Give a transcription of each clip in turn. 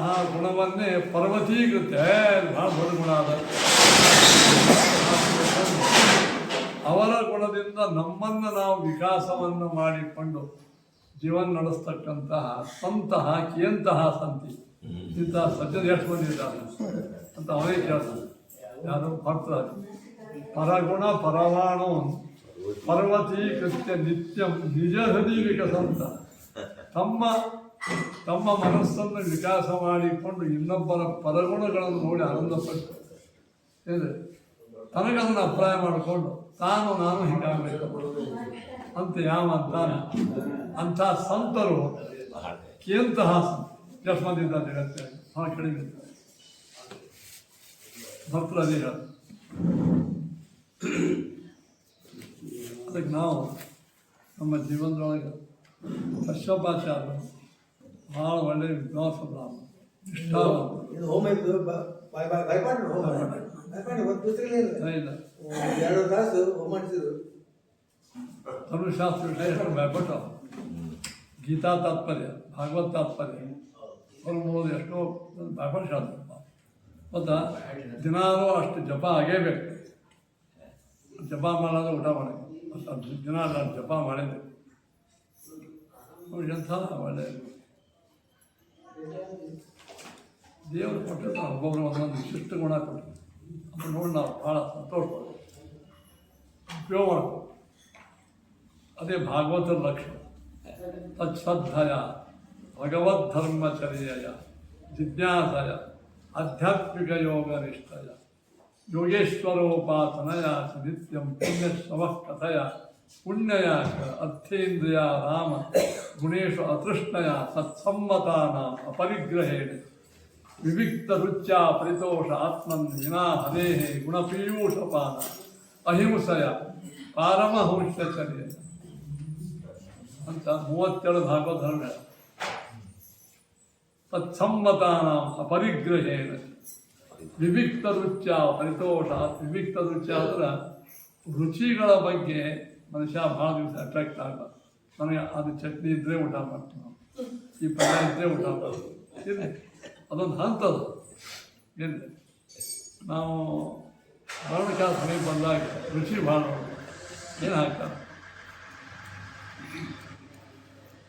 ಅಂತಹ ಗುಣವನ್ನೇ ಪರ್ವತೀಕೃತ್ಯ ಭಾಳ ದೊಡ್ಡ ಗುಣ ಅದ. ಅವರ ಗುಣದಿಂದ ನಮ್ಮನ್ನು ನಾವು ವಿಕಾಸವನ್ನು ಮಾಡಿಕೊಂಡು ಜೀವನ ನಡೆಸ್ತಕ್ಕಂತಹ ಸಂತಹ ಕೇಂತಹ ಸಂತಿ ಇಂತಹ ಸಜ್ಜನ ಎಷ್ಟು ಬಂದಿದ್ದಾರೆ ಅಂತ ಅವರೇ ಕೇಳ್ತಾರೆ. ಯಾರು ಭಕ್ತ ಪರಗುಣ ಪರಮಾಣು ಪರ್ವತೀಕೃತ್ಯ ನಿತ್ಯಂ ನಿಜ ಹೃದಯ ವಿಕಸಂತ. ತಮ್ಮ ಮನಸ್ಸನ್ನು ವಿಕಾಸ ಮಾಡಿಕೊಂಡು ಇನ್ನೊಬ್ಬರ ಪರಗುಣಗಳನ್ನು ನೋಡಿ ಆನಂದಪಟ್ಟು ಏನಿದೆ ತನಗದನ್ನು ಅಭಿಪ್ರಾಯ ಮಾಡಿಕೊಂಡು ನಾನು ಹೀಗಾಗಬೇಕು ಅಂತ ಯಾವ ಅಂತಾನೆ ಅಂಥ ಸಂತರು ಕೇಂತಹ ಎಷ್ಟು ಮಂದಿ ಇದ್ದಾರೆ ಜಗತ್ತಲ್ಲಿ ಭಾಳ ಕಡಿಮೆ ಇದ್ದಾರೆ. ಭಕ್ತರು ಅದೇ ಹೇಳ. ಅದಕ್ಕೆ ನಾವು ನಮ್ಮ ಜೀವನದೊಳಗೆ ಕಶ್ಯಪಾಚಾರ್ಯರು ಭಾಳ ಒಳ್ಳೆಯ ವಿದ್ವಾಂಸರು, ಧರ್ಮಶಾಸ್ತ್ರ ವಿಷಯ ಎಷ್ಟು ಭಯಪಟ್ಟು ಗೀತಾ ತಾತ್ಪರ್ಯ ಭಾಗವತ್ ತಾತ್ಪರ್ಯ ಹೊರಬೋದು ಎಷ್ಟೋ ಭಯಪಟ್ಟು ಶಾಸ್ತ್ರ ಮತ್ತು ದಿನಾಲೂ ಅಷ್ಟು ಜಪ ಆಗೇಬೇಕು. ಜಪ ಮಾಡೋದು ಊಟ ಮಾಡಿ ಮತ್ತು ದಿನ ನಾನು ಜಪ ಮಾಡಿದ್ದೆ. ಎಂಥ ಒಳ್ಳೆ ದೇವರು ಕೊಟ್ಟಿರ್ತಾರೆ. ಒಬ್ಬೊಬ್ಬರು ಒಂದೊಂದು ವಿಶಿಷ್ಟ ಗುಣ ಕೊಟ್ಟು ಅದು ನೋಡಿ ನಾವು ಭಾಳ ಸಂತೋಷ ಉಪಯೋಗ ಮಾಡ್ತೀವಿ. ಅದೇ ಭಾಗವತರ ಲಕ್ಷಣ. ತತ್ಶ್ರದ್ಧಯ ಭಗವದ್ಧರ್ಮಚರ್ಯಯ ಜಿಜ್ಞಾಸಯ ಆಧ್ಯಾತ್ಮಿಕ ಯೋಗ ನಿಷ್ಠಯ ಯೋಗೇಶ್ವರೋಪಾಸನಯ ನಿತ್ಯಂ ಪುಣ್ಯಶ್ರವಃ ಕಥಯ ಪುಣ್ಯಯ ಅರ್ಥೇಂದ್ರಿಯ ರಾಮ ಗುಣೇಶು ಅತೃಷ್ಣಯ ಸತ್ಸಮ್ಮತಾನಾಂ ಅಪರಿಗ್ರಹೇಣ ವಿವಿಕ್ತ ರುಚ್ಯ ಪರಿತೋಷ ಆತ್ಮನ್ ವಿನಾ ಹರೇಹೇ ಗುಣಪೀಯೂಷಪಾನ ಅಹಿಂಸಯ ಪಾರಮಹಂಸಚರ್ಯ ಅಂತ 37 ಭಾಗವತ ಧರ್ಮ. ತತ್ಸಮ್ಮತಾನಾಂ ಅಪರಿಗ್ರಹೇಣ ವಿವಿಕ್ತ ರುಚ್ಯ ಪರಿತೋಷ. ವಿವಿಕ್ತ ರುಚ್ಯ ಅಂದ್ರೆ ರುಚಿಗಳ ಬಗ್ಗೆ ಮನುಷ್ಯ ಭಾಳ ದಿವಸ ಅಟ್ರಾಕ್ಟ್ ಆಗಲ್ಲ. ನನಗೆ ಅದು ಚಟ್ನಿ ಇದ್ದರೆ ಊಟ ಮಾಡ್ತೀವಿ ನಾವು, ಈ ಪಲ್ಯ ಇದ್ದರೆ ಊಟ ಮಾಡ್ತೀವಿ. ಏನೇ ಅದೊಂದು ಹಂತದು ಏನಿದೆ. ನಾವು ಮರಣಕಾಲ ಸಮಯ ಬಂದಾಗ ರುಚಿ ಭಾಳ ಏನು ಹಾಕ್ತಾರೆ.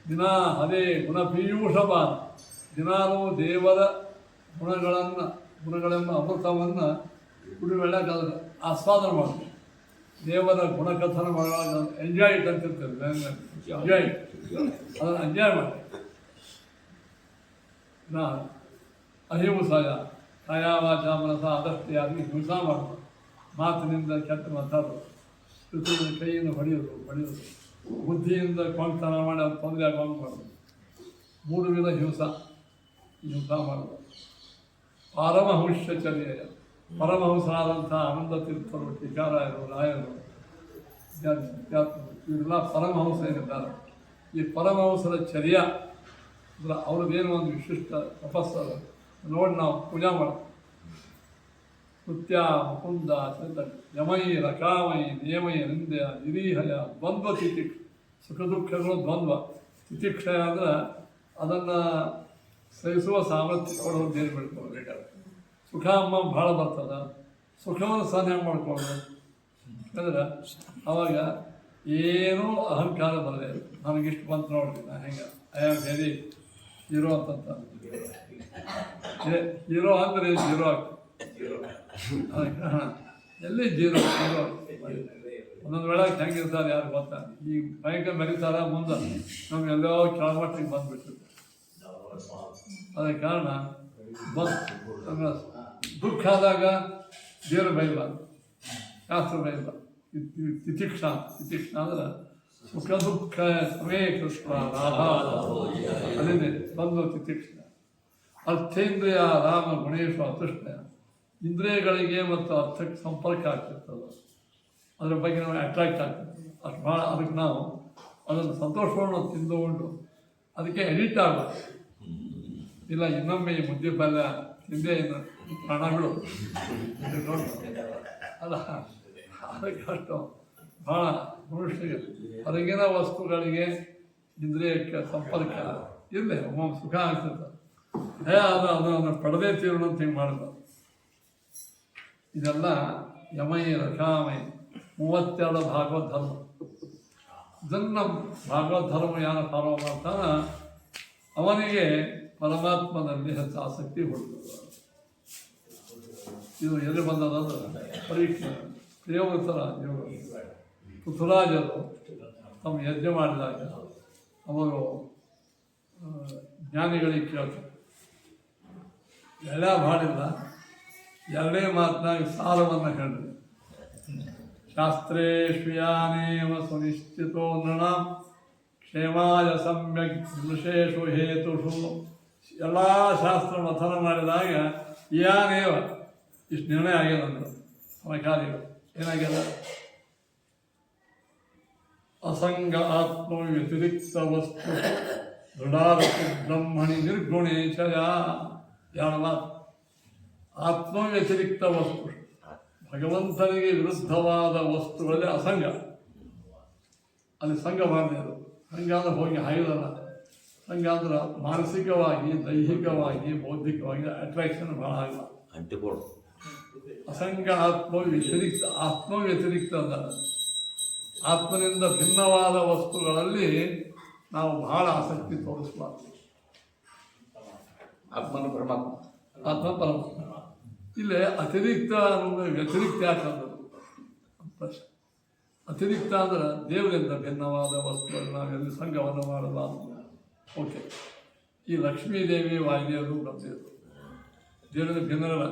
ದಿನ ಅದೇ ಗುಣಪೀಯೂಷಪಾನ. ದಿನಾಲೂ ದೇವರ ಗುಣಗಳೆಂಬ ಅಮೃತವನ್ನು ಕುಡಿಮೆಳ್ಳಕ್ಕೆ ಅದನ್ನು ಆಸ್ವಾದನೆ ಮಾಡ್ತೀವಿ. ದೇವರ ಗುಣಕಥನ ಮಾಡುವಾಗ ಎಂಜಾಯ್ ಇಟ್ ಅಂತಿರ್ತೇವೆ. ಎಂಜಾಯ್ ಅದನ್ನು ಎಂಜಾಯ್ ಮಾಡಿ ಅಹಿಂಸಾಯ ಕಾಯ ವಾಚ ಮನಸ ಅದಷ್ಟಿಯಾಗಿ ಹಿಂಸಾ ಮಾಡೋದು, ಮಾತಿನಿಂದ ಕೆಟ್ಟ ಮಾತಾಡೋದು, ಕೈಯಿಂದ ಹೊಡೆಯೋದು, ಬುದ್ಧಿಯಿಂದ ಕೊಂಡ್ತನ ಮಾಡಿ ಅದು ತೊಂದರೆ ಆಗೋಂಗೆ ಮಾಡೋದು, 3 ವಿಧ ಹಿಂಸಾ ಮಾಡೋದು. ಪಾರಮಹಂಸಚರ್ಯ ಪರಮಹಂಸರಾದಂಥ ಆನಂದ ತೀರ್ಥರು, ಟೀಕಾರಾಯರು, ರಾಯರು, ಇವರೆಲ್ಲ ಪರಮಹಂಸ ಏನಿದ್ದಾರೆ. ಈ ಪರಮಹಂಸರ ಚರ್ಯ ಅಂದ್ರೆ ಅವ್ರದ್ದೇನೋ ಒಂದು ವಿಶಿಷ್ಟ ತಪಸ್ಸು ನೋಡಿ ನಾವು ಪೂಜೆ ಮಾಡೋದು. ಕೃತ್ಯ ಮುಕುಂದ ಚಂದ ಯಮೈ ರಕಾಮೈ ನಿಯಮೈ ನಿಂದೆಯ ನಿರೀಹಯ ದ್ವಂದ್ವ ತಿತಿಕ್ಷ. ಸುಖ ದುಃಖಗಳು ದ್ವಂದ್ವ. ತಿತಿಕ್ಷಯ ಅಂದ್ರೆ ಅದನ್ನು ಸಹಿಸುವ ಸಾಮರ್ಥ್ಯ ಕೊಡೋದು ಏನು ಬಿಡ್ಕೊಳ್ಬೇಕಾದ್ರೆ. ಸುಖ ಅಮ್ಮ ಭಾಳ ಬರ್ತದ, ಸುಖವನ್ನು ಸಹನೆ ಮಾಡ್ಕೊಳ್ಳೋದು ಅಂದ್ರೆ ಅವಾಗ ಏನೂ ಅಹಂಕಾರ ಬರದೆ ನನಗಿಷ್ಟು ಬಂತು ನೋಡ್ತೀನಿ ನಾ ಹೆಂಗೆ ಐ ಆಮ್ ವೆರಿ ಹೀರೋ ಅಂತಂತ. ಹೀರೋ ಅಂದರೆ ಜೀರೋ ಆಗ್ತದೆ. ಎಲ್ಲಿ ಜೀರೋ ಒಂದೊಂದು ವೇಳೆ ಹೆಂಗಿರ್ತಾರೆ ಯಾರು ಗೊತ್ತಾ. ಈ ಭಯಂಕರ ಮೆರೀತಾರ ಮುಂದೆ ನಮಗೆಲ್ಲೋ ಕೆಳಮಟ್ಟಿಗೆ ಬಂದುಬಿಟ್ಟಿರ್ತಾರೆ. ಅದಕ್ಕೆ ಕಾರಣ ದುಃಖ ಆದಾಗ ದೇವರು ಬೈಬಾರ್ದು, ಶಾಸ್ತ್ರ ಬೈಬಾರ್ದು. ತಿತಿಕ್ಷ ಅಂದ್ರೆ ಸುಖ ದುಃಖ ಸಮೇ ಕೃಷ್ಣ ರಾಧಾ ಅದೇನೆ ಬಂದು ತಿತಿಕ್ಷ. ಅರ್ಥೇಂದ್ರಿಯ ರಾಮ ಗುಣೇಶ ಅತೃಷ್ಣ. ಇಂದ್ರಿಯಗಳಿಗೆ ಮತ್ತು ಅರ್ಥಕ್ಕೆ ಸಂಪರ್ಕ ಆಗ್ತಿರ್ತದೆ, ಅದ್ರ ಬಗ್ಗೆ ನಾವು ಅಟ್ರಾಕ್ಟ್ ಆಗ್ತಿರ್ತದೆ ಅಷ್ಟು ಭಾಳ. ಅದಕ್ಕೆ ನಾವು ಅದನ್ನು ಸಂತೋಷವನ್ನು ತಿಂದುಕೊಂಡು ಅದಕ್ಕೆ ಎಡಿಟ್ ಆಗೋದು ಇಲ್ಲ. ಇನ್ನೊಮ್ಮೆ ಈ ಮುದ್ದೆ ಪಲ್ಯ ತಿಂದೇ ಇನ್ನು ಪ್ರಾಣ ಬಿಡು ಅಲ್ಲ. ಅದಕ್ಕೆ ಅಷ್ಟು ಭಾಳ ಮನುಷ್ಯರಿಗೆ ಹೊರಗಿನ ವಸ್ತುಗಳಿಗೆ ಇಂದ್ರಿಯಕ್ಕೆ ಸಂಪರ್ಕ ಇರಲಿ. ಒಮ್ಮೊಮ್ಮೆ ಸುಖ ಆಗ್ತದೆ, ಅದನ್ನು ಪಡೆದೇ ತೀರೋಣ ಅಂತ ಹಿಂಗೆ ಮಾಡಬಾರ್ದು. ಇದೆಲ್ಲ ಯಮೈ ರಕಾಮೈ 32 ಭಾಗವತ್ ಧರ್ಮ. ಇದನ್ನು ಭಾಗವತ್ ಧರ್ಮ ಯಾರು ಫಾಲೋ ಮಾಡ್ತಾನ ಅವನಿಗೆ ಪರಮಾತ್ಮನಲ್ಲಿ ಹೆಚ್ಚು ಆಸಕ್ತಿ ಹುಡುಕುತ್ತದೆ. ಇದು ಎಲ್ಲಿ ಬಂದದಂದ್ರೆ ಪರೀಕ್ಷೆ ಪ್ರಿಯವೃತರ ಯೋಗ ಪೃಥ್ವಿರಾಜರು ತಮ್ಮ ಯಜ್ಞ ಮಾಡಿದಾಗ ಅವರು ಜ್ಞಾನಿಗಳಿಗೆ ಕೇಳ್ತಾರೆ. ಎಲ್ಲ ಮಾಡಿಲ್ಲ, ಎರಡೇ ಮಾತನಾಗಿ ಸಾರವನ್ನು ಹೇಳಿದೆ. ಶಾಸ್ತ್ರೇಶ್ವಿಯಾನೇವ ಸುನಿಶ್ಚಿತೋ ನೃಣಾಂ ಕ್ಷೇಮಾಯ ಸಮ್ಯಕ್ ದೃಶೇಷು ಹೇತುಷು. ಎಲ್ಲ ಶಾಸ್ತ್ರ ಮಥನ ಮಾಡಿದಾಗ ಯಾನೇವ ಇಷ್ಟು ನಿರ್ಣಯ ಆಗ್ಯದ ಅಂದ್ರೆ ಸಮಕಾಲಿಗಳು ಏನಾಗ್ಯದ? ಅಸಂಗ ಆತ್ಮ ವ್ಯತಿರಿಕ್ತ ವಸ್ತು ದೃಢಾರತಿ ಬ್ರಹ್ಮಣಿ ನಿರ್ಗುಣೇಶಯ. ಎರಡು ಮಾತು. ಆತ್ಮ ವ್ಯತಿರಿಕ್ತ ವಸ್ತು, ಭಗವಂತನಿಗೆ ವಿರುದ್ಧವಾದ ವಸ್ತುಗಳಲ್ಲಿ ಅಸಂಗ. ಅಲ್ಲಿ ಸಂಘ ಮಾಡಲಿಲ್ಲ. ಸಂಘ ಅಂದ್ರೆ ಹೋಗಿ ಹಾಯುವುದಲ್ಲ. ಸಂಘ ಅಂದ್ರೆ ಮಾನಸಿಕವಾಗಿ, ದೈಹಿಕವಾಗಿ, ಬೌದ್ಧಿಕವಾಗಿ ಅಟ್ರಾಕ್ಷನ್ ಭಾಳ ಆಗಲ್ಲ. ಅಂಟಿಕೊಳ್ಳು. ಅಸಂಗ ಆತ್ಮ ವ್ಯತಿರಿಕ್ತ. ಆತ್ಮ ವ್ಯತಿರಿಕ್ತ ಅಲ್ಲ, ಆತ್ಮನಿಂದ ಭಿನ್ನವಾದ ವಸ್ತುಗಳಲ್ಲಿ ನಾವು ಬಹಳ ಆಸಕ್ತಿ ತೋರಿಸಬಾರ್ದು. ಆತ್ಮನ ಪರಮಾತ್ಮ, ಆತ್ಮ ಪರಮಾತ್ಮ. ಇಲ್ಲೇ ಅತಿರಿಕ್ತ ಅನ್ನೋದು ವ್ಯತಿರಿಕ್ತ ಯಾಕಂದ್ರೆ ಪ್ರಶ್ನೆ. ಅತಿರಿಕ್ತ ಅಂದ್ರೆ ದೇವರಿಂದ ಭಿನ್ನವಾದ ವಸ್ತುಗಳನ್ನು ನಾವೆಲ್ಲಿ ಸಂಘವನ್ನು ಮಾಡಬಾರ್ದು. ಓಕೆ, ಈ ಲಕ್ಷ್ಮೀದೇವಿ ವಾಯುದೇವರು ಬಂದಿದ್ರು, ದೇವರಿಂದ ಭಿನ್ನರಲ್ಲ.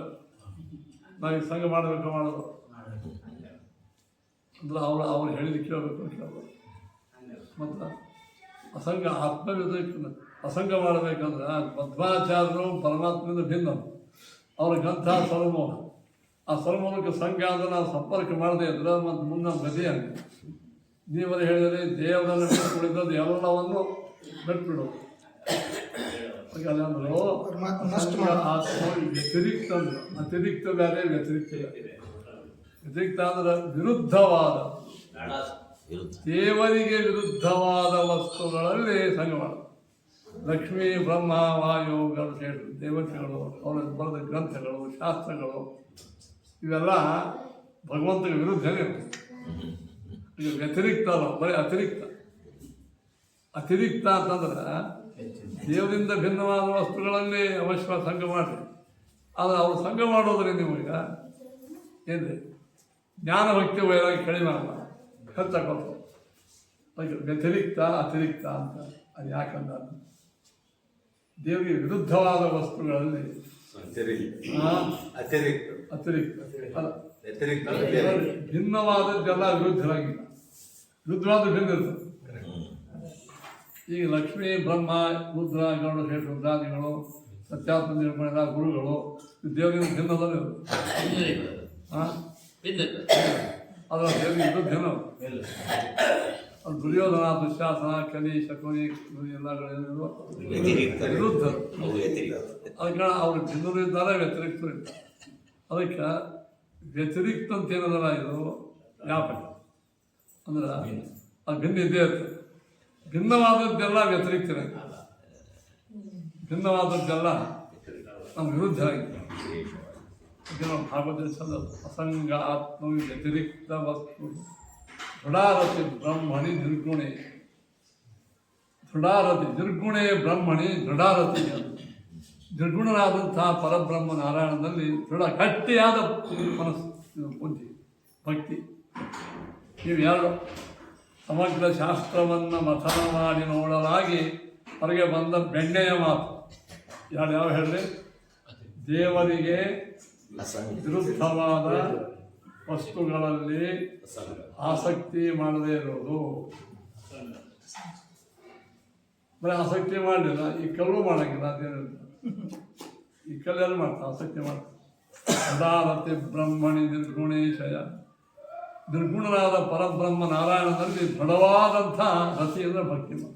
ನಾವೀಗ ಸಂಘ ಮಾಡಬೇಕು ಮಾಡೋದು ಅಂದ್ರೆ ಅವ್ರು ಹೇಳಿದ ಕೇಳಬೇಕು ಕೇಳಬೇಕು. ಮತ್ತು ಅಸಂಗ ಆತ್ಮ ವ್ಯತಿರಿಕ್ತ ಅಸಂಗ ಮಾಡಬೇಕಂದ್ರೆ ಮಧ್ವಾಚಾರ್ಯರು ಪರಮಾತ್ಮದಿಂದ ಭಿನ್ನ. ಅವ್ರ ಗ್ರಂಥ ಸ್ವರಮೂಲ. ಆ ಸ್ವರಮೂಲಕ್ಕೆ ಸಂಘ ಅಂದ್ರೆ ನಾವು ಸಂಪರ್ಕ ಮಾಡದೇ ಇದ್ರೆ ಮತ್ತು ಮುಂದೆ ಗತಿ ಅಂತ ನೀವಲ್ಲಿ ಹೇಳಿದರೆ ದೇವರನ್ನು ಬಿಟ್ಟುಕೊಳ್ಳಿದ್ದು ಎಲ್ಲವನ್ನು ಬಿಟ್ಬಿಡೋದು. ಅಂದರು ಆತ್ಮ ವ್ಯತಿರಿಕ್ತ ಅಂದ್ರೆ ಅತಿರಿಕ್ತ ಬೇರೆ ವ್ಯತಿರಿಕ್ತ ಬೇರೆ. ವ್ಯತಿರಿಕ್ತ ಅಂದ್ರೆ ವಿರುದ್ಧವಾದ, ದೇವರಿಗೆ ವಿರುದ್ಧವಾದ ವಸ್ತುಗಳಲ್ಲಿ ಸಂಘ ಮಾಡೋದು. ಲಕ್ಷ್ಮೀ ಬ್ರಹ್ಮ ವಾಯುಗಳು ಸೇರಿ ದೇವತೆಗಳು, ಅವರ ಬರೆದ ಗ್ರಂಥಗಳು, ಶಾಸ್ತ್ರಗಳು ಇವೆಲ್ಲ ಭಗವಂತನಿಗೆ ವಿರುದ್ಧನೇ. ಈಗ ವ್ಯತಿರಿಕ್ತ ಅಲ್ಲ, ಬರೀ ಅತಿರಿಕ್ತ. ಅತಿರಿಕ್ತ ಅಂತಂದ್ರೆ ದೇವರಿಂದ ಭಿನ್ನವಾದ ವಸ್ತುಗಳಲ್ಲಿ ಅವಶ್ಯ ಸಂಘ ಮಾಡಿ. ಆದರೆ ಅವರು ಸಂಘ ಮಾಡೋದ್ರಿಂದ ನಿಮಗ ಏನ್ರಿ ಜ್ಞಾನ ಭಕ್ತಿ ವೈರಾಗಿ ಕಡಿಮೆ ಅಲ್ಲ, ಹೆಚ್ಚಾಕೋದು. ಅದಕ್ಕೆ ವ್ಯತಿರಿಕ್ತ ಅತಿರಿಕ್ತ ಅಂತ. ಅದು ಯಾಕಂದ್ರೆ ದೇವರಿಗೆ ವಿರುದ್ಧವಾದ ವಸ್ತುಗಳಲ್ಲಿ ಭಿನ್ನವಾದದ್ದೆಲ್ಲ ವಿರುದ್ಧರಾಗಿಲ್ಲ. ವಿರುದ್ಧವಾದ ಭಿನ್ನ ಇರ್ತದೆ. ಈಗ ಲಕ್ಷ್ಮೀ ಬ್ರಹ್ಮ ರುದ್ರ ಗೌಡ ಶೇಷ ರುದ್ರಾದಿಗಳು ಸತ್ಯಾತ್ಮ ನಿರ್ಮಾಣ ಗುರುಗಳು ದೇವರಿಂದ ಭಿನ್ನದಲ್ಲಿ ಅದರ ದೇವರಿಗೆ ವಿರುದ್ಧ ಅದು ದುರ್ಯೋಧನ, ದುಶ್ಯಾಸನ, ಕಲಿ, ಶಕುನಿ ಎಲ್ಲಗಳಿರುವ ವಿರುದ್ಧ. ಅದಕ್ಕೆ ಅವ್ರಿಗೆ ಭಿನ್ನರು ಇದ್ದಾರೆ, ವ್ಯತಿರಿಕ್ತರು ಇರ್ತಾರೆ. ಅದಕ್ಕೆ ವ್ಯತಿರಿಕ್ತ ಅಂತ ಏನದಲ್ಲ, ಇದು ವ್ಯಾಪಕ ಅಂದ್ರೆ ಅದು ಭಿನ್ನ ಇದ್ದೇ ಇರ್ತದೆ. ಭಿನ್ನವಾದದ್ದೆಲ್ಲ ವ್ಯತಿರಿಕ್ತರಾಗಿ, ಭಿನ್ನವಾದದ್ದೆಲ್ಲ ನಮ್ಮ ವಿರುದ್ಧ ಆಗಿದೆ. ನಾವು ಭಾಗವತ ಚಂದ ಅಸಂಗ ಆತ್ಮ ವ್ಯತಿರಿಕ್ತ ವಸ್ತು ದೃಢಾರತಿ ಬ್ರಹ್ಮಣಿ ನಿರ್ಗುಣೆ. ದೃಢಾರತಿ ನಿರ್ಗುಣೆ ಬ್ರಹ್ಮಣಿ ದೃಢಾರತಿ. ನಿರ್ಗುಣನಾದಂತಹ ಪರಬ್ರಹ್ಮ ನಾರಾಯಣನಲ್ಲಿ ದೃಢ ಗಟ್ಟಿಯಾದ ಮನಸ್ಸು, ಬುದ್ಧಿ, ಭಕ್ತಿ ಇವೆರಡು ಸಮಗ್ರ ಶಾಸ್ತ್ರವನ್ನು ಮಥನ ಮಾಡಿ ನೋಡಲಾಗಿ ಹೊರಗೆ ಬಂದ ಬೆಣ್ಣೆಯ ಮಾತು ಯಾವ ಹೇಳಿದ್ರೆ ದೇವರಿಗೆ ವಿರುದ್ಧವಾದ ವಸ್ತುಗಳಲ್ಲಿ ಆಸಕ್ತಿ ಮಾಡದೇ ಇರೋದು. ಬರೀ ಆಸಕ್ತಿ ಮಾಡಲಿಲ್ಲ, ಈ ಕಲ್ಲು ಮಾಡೋಂಗಿಲ್ಲ. ಅದೇನಿಲ್ಲ, ಈ ಕಲ್ಲೆಲ್ಲ ಮಾಡ್ತಾ ಆಸಕ್ತಿ ಮಾಡ್ತಾರೆ. ಸದಾರತಿ ಬ್ರಹ್ಮಣಿ ನಿರ್ಗುಣೇಶಯ. ನಿರ್ಗುಣನಾದ ಪರಬ್ರಹ್ಮ ನಾರಾಯಣನಲ್ಲಿ ದೃಢವಾದಂಥ ರತಿ ಅಂದರೆ ಭಕ್ತಿ ಮಾಡ.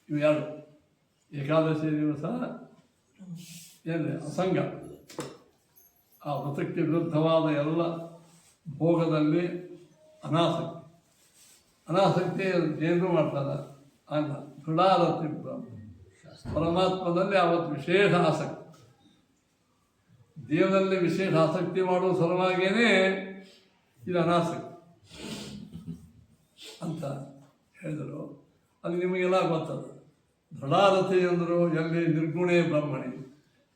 ಇವು ಎರಡು. ಏಕಾದಶಿ ದಿವಸ ಏನಿದೆ ಅಸಂಗ, ಆ ವ್ರತಕ್ಕೆ ವಿರುದ್ಧವಾದ ಎಲ್ಲ ಭೋಗದಲ್ಲಿ ಅನಾಸಕ್ತಿ. ಅನಾಸಕ್ತಿ ಏನೂ ಮಾಡ್ತಾರೆ ಅಲ್ಲ. ದೃಢಾರತಿ ಬ್ರಹ್ಮ ಪರಮಾತ್ಮನಲ್ಲಿ ಅವತ್ತು ವಿಶೇಷ ಆಸಕ್ತಿ, ದೇವರಲ್ಲಿ ವಿಶೇಷ ಆಸಕ್ತಿ ಮಾಡುವ ಸಲುವಾಗಿಯೇ ಇದು ಅನಾಸಕ್ತಿ ಅಂತ ಹೇಳಿದರು. ಅದು ನಿಮಗೆಲ್ಲ ಗೊತ್ತದ. ದೃಢಾರತಿ ಅಂದರು ಎಲ್ಲಿ ನಿರ್ಗುಣೇ ಬ್ರಹ್ಮಣಿ,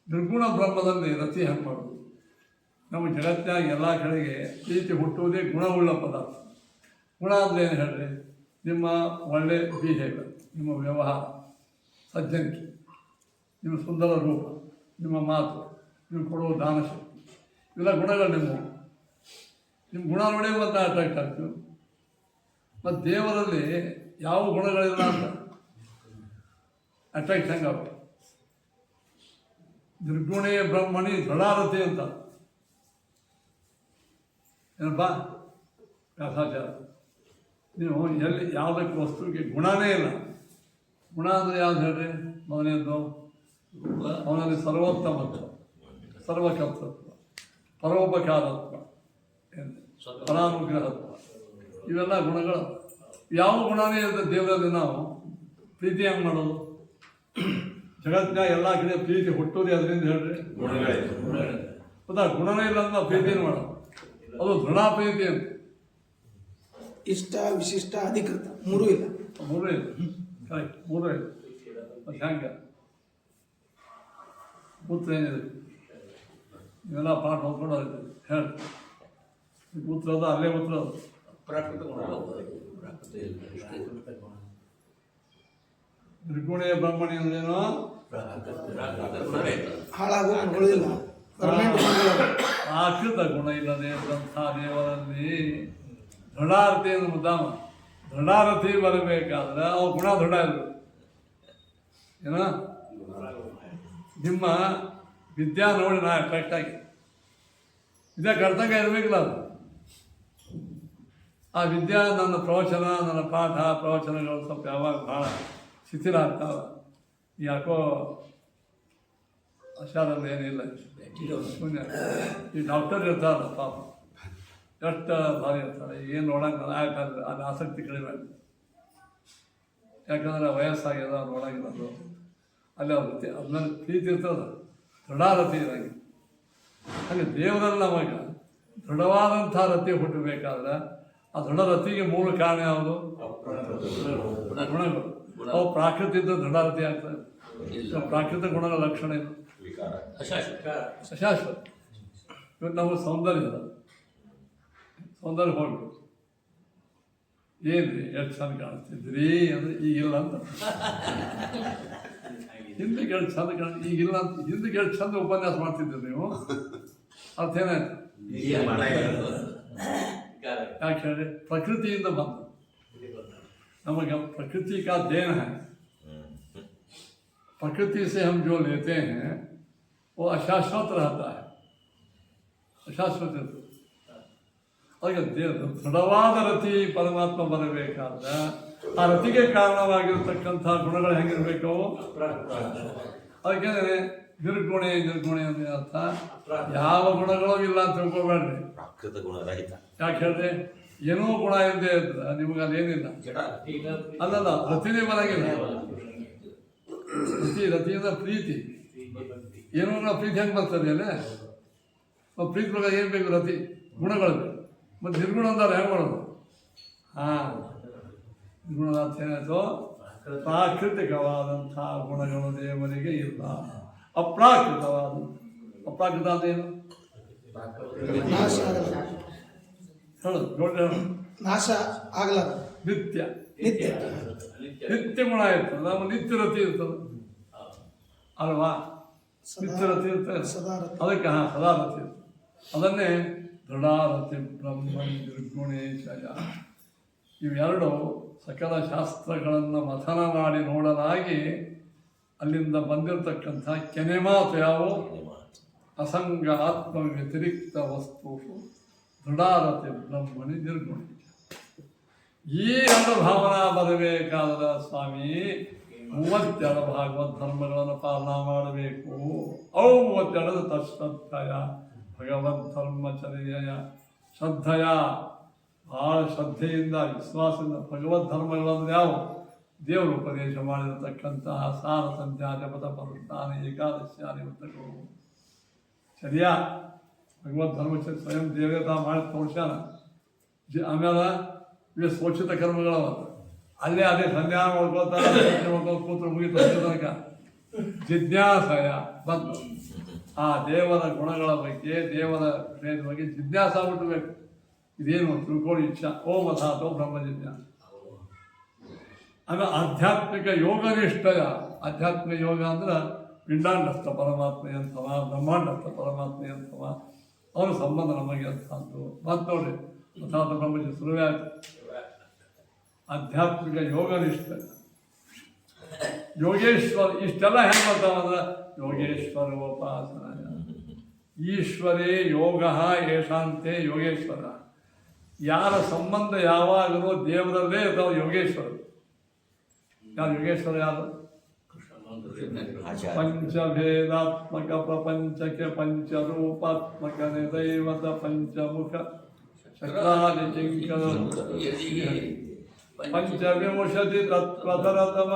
ನಿರ್ಗುಣ ಬ್ರಹ್ಮದಲ್ಲಿ ರತಿ ಹೆಂಗೆ ಮಾಡೋದು. ನಮ್ಮ ಜಗತ್ತಿನಾಗ ಎಲ್ಲ ಕಡೆಗೆ ಪ್ರೀತಿ ಹುಟ್ಟುವುದೇ ಗುಣವುಳ್ಳ ಪದಾರ್ಥ. ಗುಣ ಅಂದರೆ ಏನು ಹೇಳ್ರಿ? ನಿಮ್ಮ ಒಳ್ಳೆ ಬಿಹೇವಿಯರ್, ನಿಮ್ಮ ವ್ಯವಹಾರ, ಸಜ್ಜನಿಕೆ, ನಿಮ್ಮ ಸುಂದರ ರೂಪ, ನಿಮ್ಮ ಮಾತು, ನೀವು ಕೊಡುವ ದಾನಶಕ್ತಿ, ಇವೆಲ್ಲ ಗುಣಗಳು ನಿಮ್ಮ ಗುಣ ನೋಡಿ ಮತ್ತು ಅಟ್ರಾಕ್ಟ್ ಆಗ್ತೀವಿ. ಮತ್ತು ದೇವರಲ್ಲಿ ಯಾವ ಗುಣಗಳಿಲ್ಲ ಅಂತ ಅಟ್ರಾಕ್ಟ್ ಹೆಂಗೆ? ನಿರ್ಗುಣೇ ಬ್ರಹ್ಮಣಿ ದೃಢಾರತಿ ಅಂತ ಏನಪ್ಪ ವ್ಯಾಸಾಚಾರ. ನೀವು ಎಲ್ಲಿ ಯಾವುದಕ್ಕೆ ವಸ್ತುವಿಗೆ ಗುಣನೇ ಇಲ್ಲ. ಗುಣ ಅಂದರೆ ಯಾವ್ದು ಹೇಳ್ರಿ? ಮೊದಲನೇದು ಅವನಲ್ಲಿ ಸರ್ವೋತ್ತಮತ್ವ, ಸರ್ವಕರ್ತತ್ವ, ಪರೋಪಕಾರತ್ವ, ಪರಾನುಗ್ರಹತ್ವ, ಇವೆಲ್ಲ ಗುಣಗಳು. ಯಾವ ಗುಣನೇ ಇರುತ್ತೆ ದೇವರಲ್ಲಿ. ನಾವು ಪ್ರೀತಿ ಹೆಂಗೆ ಮಾಡೋದು? ಜಗತ್ತಿನ ಎಲ್ಲ ಕಡೆ ಪ್ರೀತಿ ಹುಟ್ಟೋದು ಅದರಿಂದ ಹೇಳ್ರಿ ಹೌದಾ? ಗುಣನೇ ಇಲ್ಲ ಅಂತ ನಾವು ಪ್ರೀತಿಯನ್ನು ಮಾಡೋದು. ಅದು ದೃಢ ಪ್ರೀತಿ ಅಂತ. ಇಷ್ಟ, ವಿಶಿಷ್ಟ, ಅಧಿಕೃತ ಮೂರೂ ಇಲ್ಲ. ಮೂರೂ ಇಲ್ಲ, ಕರೆಕ್ಟ್, ಮೂರೂ ಇಲ್ಲ. ಅದು ಹೆಂಗೆ ಕೂತ್ರ ಏನಿದೆ? ಇವೆಲ್ಲ ಪಾಠ ಹೋಗ್ಕೊಂಡು ಹೋಗ್ತದೆ ಹೇಳಿ. ಕೂತ್ರ ಅದು ಅಲ್ಲೇ ಕೂತ್ರ ಅದು ನಿರ್ಗುಣೇ ಬ್ರಹ್ಮಣಿ ಅಂದ್ರೇನು? ಹಾಳಾಗುವ ಗುಣಗಳಿಲ್ಲ, ಪ್ರಾಕೃತ ಗುಣ ಇಲ್ಲದೆ ಇದ್ದಂಥ ದೇವರಲ್ಲಿ ದೃಢಾರತಿಯನ್ನು ಮುದ್ದಾಮ ದೃಢಾರತಿ ಬರಬೇಕಾದ್ರೆ ಅವು ಗುಣ ದೃಢ ಇರಬೇಕು. ಏನ ನಿಮ್ಮ ವಿದ್ಯಾ ನೋಡಿ ನಾ ಅಟ್ರಾಕ್ಟ್ ಆಗಿ ವಿದ್ಯಾ ಕರ್ತಂಗ ಇರಬೇಕಿಲ್ಲ. ಅದು ಆ ವಿದ್ಯಾ ನನ್ನ ಪ್ರವಚನ, ನನ್ನ ಪಾಠ ಪ್ರವಚನಗಳು ಸ್ವಲ್ಪ ಯಾವಾಗ ಭಾಳ ಶಿಥಿಲ ಆಗ್ತಾವೆ. ಯಾಕೋ ಅಶಾರಲ್ಲಿ ಏನಿಲ್ಲ, ಶೂನ್ಯ. ಈ ಡಾಕ್ಟರ್ ಇರ್ತಾರಲ್ಲ ಪಾಪ, ಎಷ್ಟು ಭಾರಿ ಇರ್ತಾರೆ. ಏನು ನೋಡಂಗಿಲ್ಲ, ಯಾಕಂದ್ರೆ ಅದು ಆಸಕ್ತಿ ಕಡಿಮೆ ಆಗಿದೆ. ಯಾಕಂದ್ರೆ ವಯಸ್ಸಾಗ್ಯದ, ನೋಡಂಗಿಲ್ಲ. ಅಲ್ಲಿ ಅವ್ರ ರತಿ ಅದ್ಮೇಲೆ ಪ್ರೀತಿ ಇರ್ತದೆ, ದೃಢಾರತಿ ಇರಂಗಿಲ್ಲ. ಹಾಗೆ ದೇವರಲ್ಲಿ ನಮಗೆ ದೃಢವಾದಂಥ ರತಿ ಹುಟ್ಟಬೇಕಾದ್ರೆ ಆ ದೃಢ ರತಿಗೆ ಮೂಲ ಕಾರಣ ಯಾವುದು? ಗುಣಗಳು. ಅವು ಪ್ರಾಕೃತಿಕ ದೃಢಾರತಿ ಆಗ್ತದೆ. ಪ್ರಾಕೃತಿಕ ಗುಣಗಳ ಲಕ್ಷಣ ಇದು ಅಶಾಶ್ವತ. ಇವತ್ತು ನಾವು ಸೌಂದರ್ಯ ಹೋಗ್ಬೇಕು. ಏನ್ರಿ ಎಷ್ಟು ಚಂದ ಕಾಣಿಸ್ತಿದ್ರಿ ಅಂದರೆ ಈಗಿಲ್ಲ ಅಂತ. ಹಿಂದಕ್ಕೆ ಎಷ್ಟು ಚಂದ ಈಗಿಲ್ಲ ಅಂತ. ಹಿಂದಕ್ಕೆ ಎಷ್ಟು ಚಂದ ಉಪನ್ಯಾಸ ಮಾಡ್ತಿದ್ರಿ ನೀವು. ಅರ್ಥ ಏನಾಯ್ತು? ಯಾಕೆ ಹೇಳಿ? ಪ್ರಕೃತಿಯಿಂದ ಬಂತು नमक प्रकृति का देन है। प्रकृति से हम जो लेते हैं वो अशाश्वत रहता है, अशाश्वत ಅದಕ್ಕೆ ದೃಢವಾದ ರತಿ ಪರಮಾತ್ಮ ಬರಬೇಕಾದ್ರೆ ಆ ರತಿಗೆ ಕಾರಣವಾಗಿರ್ತಕ್ಕಂಥ ಗುಣಗಳು ಹೆಂಗಿರ್ಬೇಕು? ಅದಕ್ಕೆ ನಿರ್ಗುಣೆ ಅಂದ್ರೆ ಅರ್ಥ ಯಾವ ಗುಣಗಳೂ ಇಲ್ಲ ಅಂತ ತಿಳ್ಕೊಬೇಡ್ರಿ. ಯಾಕೆ ಹೇಳ್ರಿ? ಏನೋ ಗುಣ ಇಲ್ಲದೆ ಇದ್ರೆ ನಿಮ್ಗೆ ಅದೇನಿಲ್ಲ. ಅಲ್ಲಲ್ಲ, ರತಿನೇ ಬರಂಗಿಲ್ಲ. ರತಿಯಿಂದ ಪ್ರೀತಿ, ಏನೋ ಪ್ರೀತಿ ಹೆಂಗೆ ಬರ್ತದೆ ಅಲ್ಲೇ? ಪ್ರೀತಿ ಪ್ರಕಾರ ಏನು ಬೇಕು? ರತಿ ಗುಣಗಳು ಬೇಕು. ಮತ್ತು ನಿರ್ಗುಣ ಅಂತಾರೆ ಹೆಂಗೆ ಮಾಡೋದು? ನಿರ್ಗುಣದ ಅರ್ಥ ಏನಾಯ್ತು? ಪ್ರಾಕೃತಿಕವಾದಂಥ ಗುಣಗಳು ದೇವರಿಗೆ ಇಲ್ಲ. ಅಪ್ರಾಕೃತವಾದ, ಅಪ್ರಾಕೃತ ಅಂತ ಏನು ಹೇಳೋದು? ನೋಡಿ, ನಾಶ ಆಗಲ್ಲ. ನಿತ್ಯ ನಿತ್ಯ ಗುಣ ಇರ್ತದೆ. ನಮ್ಮ ನಿತ್ಯ ರತಿ ಇರ್ತದೆ ಅಲ್ವಾ? ನಿತ್ಯ ರತಿ ಇರ್ತದೆ. ಅದಕ್ಕೆ ಸದಾ ರತಿ ಇರ್ತದೆ. ಅದನ್ನೇ ದೃಢಾರತಿ ಬ್ರಹ್ಮ ನಿರ್ಗುಣೇಶಯ. ಇವೆರಡು ಸಕಲ ಶಾಸ್ತ್ರಗಳನ್ನು ಮಥನ ಮಾಡಿ ನೋಡಲಾಗಿ ಅಲ್ಲಿಂದ ಬಂದಿರತಕ್ಕಂಥ ಕೆನೆ ಮಾತು ಯಾವುವು? ಅಸಂಗ ಆತ್ಮ ವ್ಯತಿರಿಕ್ತ ವಸ್ತು ದೃಢಾರತಿ ಬ್ರಹ್ಮಣಿ ನಿರ್ಗುಣ. ಈ ಎರಡು ಭಾವನಾ ಬರಬೇಕಾದ ಸ್ವಾಮಿ 32 ಭಾಗವತ್ ಧರ್ಮಗಳನ್ನು ಪಾಲನಾ ಮಾಡಬೇಕು. ಅವು 32 ತಶ್ರದ್ಧಯ ಭಗವದ್ ಧರ್ಮಚರ್ಯ. ಶ್ರದ್ಧೆಯ ಭಾಳ ಶ್ರದ್ಧೆಯಿಂದ ವಿಶ್ವಾಸದಿಂದ ಭಗವದ್ ಧರ್ಮಗಳಂದ್ರೆ ಯಾವ? ದೇವರು ಉಪದೇಶ ಮಾಡಿರತಕ್ಕಂತಹ ಸಾರ ಸಂಧ್ಯಾ ಜಪದ ಪರುಷ್ಠಾನ ಏಕಾದಶಿಯಾದಿ ವ್ರತಗಳು ಸರಿಯ ಭಗವದ್ ಧರ್ಮಚ ಸ್ವಯಂ ದೇವತಾ ಮಾಡಿ ತೋರ್ಸ್ಯಾನ. ಆಮೇಲೆ ಇವೆ ಸ್ವಚ್ಛತ ಕರ್ಮಗಳವ ಅಲ್ಲೇ ಅದೇ ಸಂಧ್ಯಾ ಮಾಡ್ಕೋತ ಕೂತ್ರು ಮುಗಿತು ತನಕ ಜಿಜ್ಞಾಸಯ ಬಂತು. ಆ ದೇವರ ಗುಣಗಳ ಬಗ್ಗೆ ದೇವರ ವಿಷಯದ ಬಗ್ಗೆ ಜಿಜ್ಞಾಸ ಹುಟ್ಟಬೇಕು. ಇದೇನು ತಿಳ್ಕೊಳ್ಳಿ ಇಚ್ಛಾ ಓಂ ಅಥಾತೋ ಬ್ರಹ್ಮ ಜಿಜ್ಞಾಸ. ಆಮೇಲೆ ಆಧ್ಯಾತ್ಮಿಕ ಯೋಗನಿಷ್ಠಯ. ಆಧ್ಯಾತ್ಮಿಕ ಯೋಗ ಅಂದ್ರೆ ಪಿಂಡಾಂಡಸ್ಥ ಪರಮಾತ್ಮ ಅಂತವ, ಬ್ರಹ್ಮಾಂಡಸ್ಥ ಪರಮಾತ್ಮ ಅಂತವ, ಅವನ ಸಂಬಂಧ ನಮಗೆ ಅಂತಂದು ಮತ್ತು ನೋಡ್ರಿ ಅಥಾತ ಬ್ರಹ್ಮಜಿ ಸುರುವೆ ಆಯ್ತು. ಆಧ್ಯಾತ್ಮಿಕ ಯೋಗನಿಷ್ಠ ಯೋಗೇಶ್ವರ. ಇಷ್ಟೆಲ್ಲ ಹೆಂಗೆ ಬರ್ತಾವಂದ್ರೆ ಯೋಗೇಶ್ವರೋಪಾಸನ. ಈಶ್ವರೇ ಯೋಗ ಯೇಷಾಂತೆ ಯೋಗೇಶ್ವರ. ಯಾರ ಸಂಬಂಧ ಯಾವಾಗಲೂ ದೇವರಲ್ಲೇ ಇರ್ತಾವ ಯೋಗೇಶ್ವರ. ಯಾರು ಯೋಗೇಶ್ವರ? ಯಾರು? ಪಂಚಭೇದಾತ್ಮಕ ಪ್ರಪಂಚಕ್ಕೆ ಪಂಚರೂಪಾತ್ಮಕ ದೈವತ ಪಂಚಮುಖ ಶಕ್ರಾದಿ ಚಿಂಕನ ಪಂಚವಿಂಶತಿ ತತ್ವತರತಮ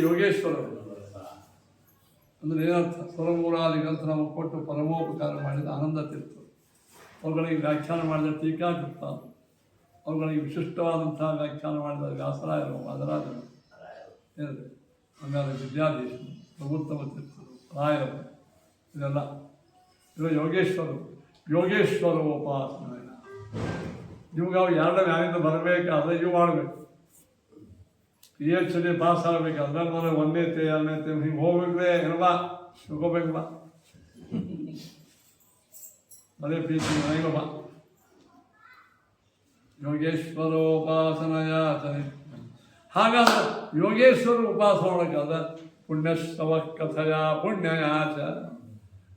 ಯೋಗೇಶ್ವರ ಅಂದ್ರೆ ಏನರ್ಥ? ಸ್ವರಮೂಲಾದಿ ಗ್ರಂಥ ನಾವು ಕೊಟ್ಟು ಪರಮೋಪಕಾರ ಮಾಡಿದ ಆನಂದ ತೀರ್ಥ. ಅವುಗಳಿಗೆ ವ್ಯಾಖ್ಯಾನ ಮಾಡಿದ ಟೀಕಾಕೃತ, ಅವುಗಳಿಗೆ ವಿಶಿಷ್ಟವಾದಂತಹ ವ್ಯಾಖ್ಯಾನ ಮಾಡಿದ ವ್ಯಾಸರಾಯರು, ವಾದರಾಜರು, ಏನಿದೆ ಆಮೇಲೆ ವಿದ್ಯಾಧೀಶರು, ಪ್ರಭುತ್ತಮ ತೀರ್ಥರು, ರಾಯರು, ಇದೆಲ್ಲ ಇದು ಯೋಗೇಶ್ವರರು. ಯೋಗೇಶ್ವರೋಪಾಸನ. ಇವಾಗ ಅವು ಎರಡನೇ ಯಾರಿಂದ ಬರಬೇಕಾದ್ರೆ ಇವು ಮಾಡಬೇಕು. PhD ಪಾಸ್ ಆಗಬೇಕಾದ್ರೆ ಮೊದಲು 1ನೇತೆ 2ನೇತೆ ಹಿಂಗೆ ಹೋಗ್ಬೇಕ್ರೆ ಏನವ ತಿಳ್ಕೋಬೇಕಲ್ಲ. ಅದೇ ಪ್ರೀತಿ ನನಗವ ಯೋಗೇಶ್ವರೋಪಾಸನಯ. ಹಾಗಾದ್ರೆ ಯೋಗೇಶ್ವರ ಉಪಾಸನೆ ಮಾಡಬೇಕಾದ್ರೆ ಪುಣ್ಯಶ್ರವ ಕಥೆಯ ಪುಣ್ಯಯಾಚ.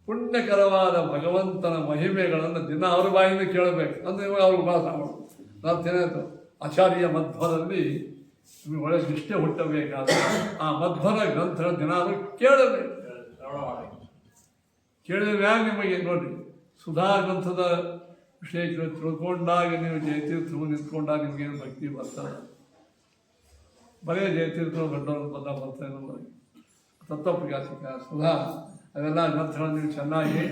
ಪುಣ್ಯಕರವಾದ ಭಗವಂತನ ಮಹಿಮೆಗಳನ್ನು ದಿನ ಅವ್ರ ಬಾಯಿಂದ ಕೇಳಬೇಕು. ಅಂದರೆ ಇವಾಗ ಅವ್ರು ಉಪಾಸನೆ ಮಾಡೋದು. ಏನಾಯ್ತು? ಆಚಾರ್ಯ ಮಧ್ವರಲ್ಲಿ ನಿಮಗೆ ಒಳ್ಳೆ ನಿಷ್ಠೆ ಹುಟ್ಟಬೇಕಾದ್ರೆ ಆ ಮಧ್ವರ ಗ್ರಂಥಗಳ ದಿನ ಅವರು ಕೇಳಬೇಕು. ಕೇಳಿದ ಮ್ಯಾಗ ನಿಮಗೆ ನೋಡ್ರಿ ಸುಧಾ ಗ್ರಂಥದ ವಿಷಯ ತಿಳ್ಕೊಂಡಾಗ ನೀವು ಜಯತೀರ್ಥರು ನಿಂತ್ಕೊಂಡಾಗ ನಿಮಗೇನು ಭಕ್ತಿ ಬರ್ತದೆ. ಬರೇ ಜಯತೀರ್ಥರು ಗಡ್ಡವರು ಬರ್ತಾ ಇರೋದು ತತ್ವಪ್ರಕಾಶಿಕ ಸುಧಾ ಅವೆಲ್ಲ ಗ್ರಂಥಗಳನ್ನು ನೀವು ಚೆನ್ನಾಗಿ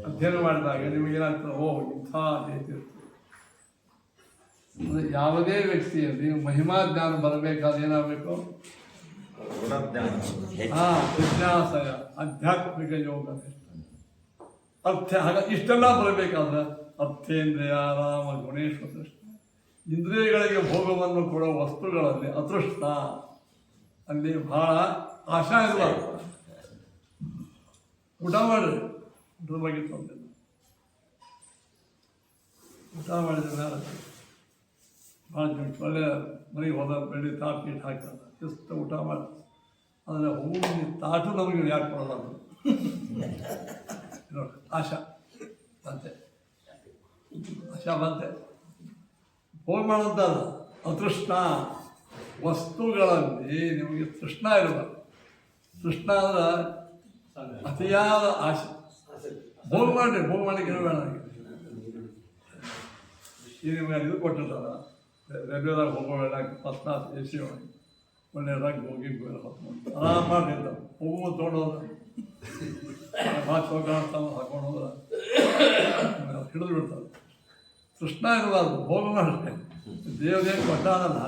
ಅಧ್ಯಯನ ಮಾಡಿದಾಗ ನಿಮಗೇನಾಗ್ತದೆ, ಓ ಇಂಥ ಜಯತೀರ್ಥ. ಅಂದರೆ ಯಾವುದೇ ವ್ಯಕ್ತಿಯಲ್ಲಿ ಮಹಿಮಾ ಜ್ಞಾನ ಬರಬೇಕಾದ್ರೆ ಏನಾಗಬೇಕು? ಜಿಜ್ಞಾಸಯ ಆಧ್ಯಾತ್ಮಿಕ ಯೋಗ ಅರ್ಥ. ಹಾಗ ಇಷ್ಟೆಲ್ಲ ಬರಬೇಕಾದ್ರೆ ಅರ್ಥೇಂದ್ರಿಯ ರಾಮ ಗುಣೇಶ್ವರ ಸೃಷ್ಟಿ. ಇಂದ್ರಿಯಗಳಿಗೆ ಭೋಗವನ್ನು ಕೊಡುವ ವಸ್ತುಗಳಲ್ಲಿ ಅದೃಷ್ಟ, ಅಲ್ಲಿ ಬಹಳ ಆಶಾ ಇರಬಾರ್ದು. ಊಟ ಮಾಡ್ರಿ, ಊಟದ ಬಗ್ಗೆ ತೊಂದರೆ. ಊಟ ಮಾಡಿದ ಮೇಲೆ ಭಾಳ ಒಳ್ಳೆಯ ಮನೆಗೆ ಹೋದ ಬೆಳ್ಳಿ ತಾಟು ಗೀಟ್ ಹಾಕ್ತಾರೆ, ಎಷ್ಟು ಊಟ ಮಾಡಿ. ಆದರೆ ಹೂವಿನ ತಾಟು ನಮಗೆ ಯಾಕೆ ಕೊಡೋಲ್ಲ? ನೋಡಿ ಆಶಾ ಬಂತೆ, ಆಶಾ ಬಂತೆ. ಫೋನ್ ಮಾಡೋಂಥದ್ದು ಅದೃಷ್ಟ. ವಸ್ತುಗಳಲ್ಲಿ ನಿಮಗೆ ತೃಷ್ಣ ಇರಬಾರ್ದು. ತೃಷ್ಣ ಅಂದ್ರೆ ಅತಿಯಾದ ಆಸೆ. ಭೋಗ ಮಾಡಿರಿ, ಭೋಗ ಮಾಡಲಿಕ್ಕೆ ಏನು ಬೇಡ. ಈಗ ನಿಮಗೆ ಇದು ಕೊಟ್ಟಿರ್ತಾರ ರೈಲ್ವೆದಾಗ ಹೋಗೋಬೇಡ, ಫಸ್ಟ್ ಕ್ಲಾಸ್ AC ಒಳಗೆ ಒಳ್ಳೆಯದಾಗಿ ಹೋಗಿ ಹೊತ್ಕೊಂಡು ಆರಾಮ ಮಾಡಿ ಇರ್ತಾರೆ. ಹೋಗುವ ತೊಗೊಂಡೋದ್ರೆ ಭಾಳ ಚೌಕಾಡ್ತಾವ ಹಾಕೊಂಡು ಹೋದ್ರೆ ಹಿಡಿದು ಬಿಡ್ತಾರೆ. ತೃಷ್ಣ ಇರಬಾರ್ದು, ಭೋಗ ಮಾಡಷ್ಟೇ. ದೇವದೇನು ಕೊಟ್ಟಾನಲ್ಲ,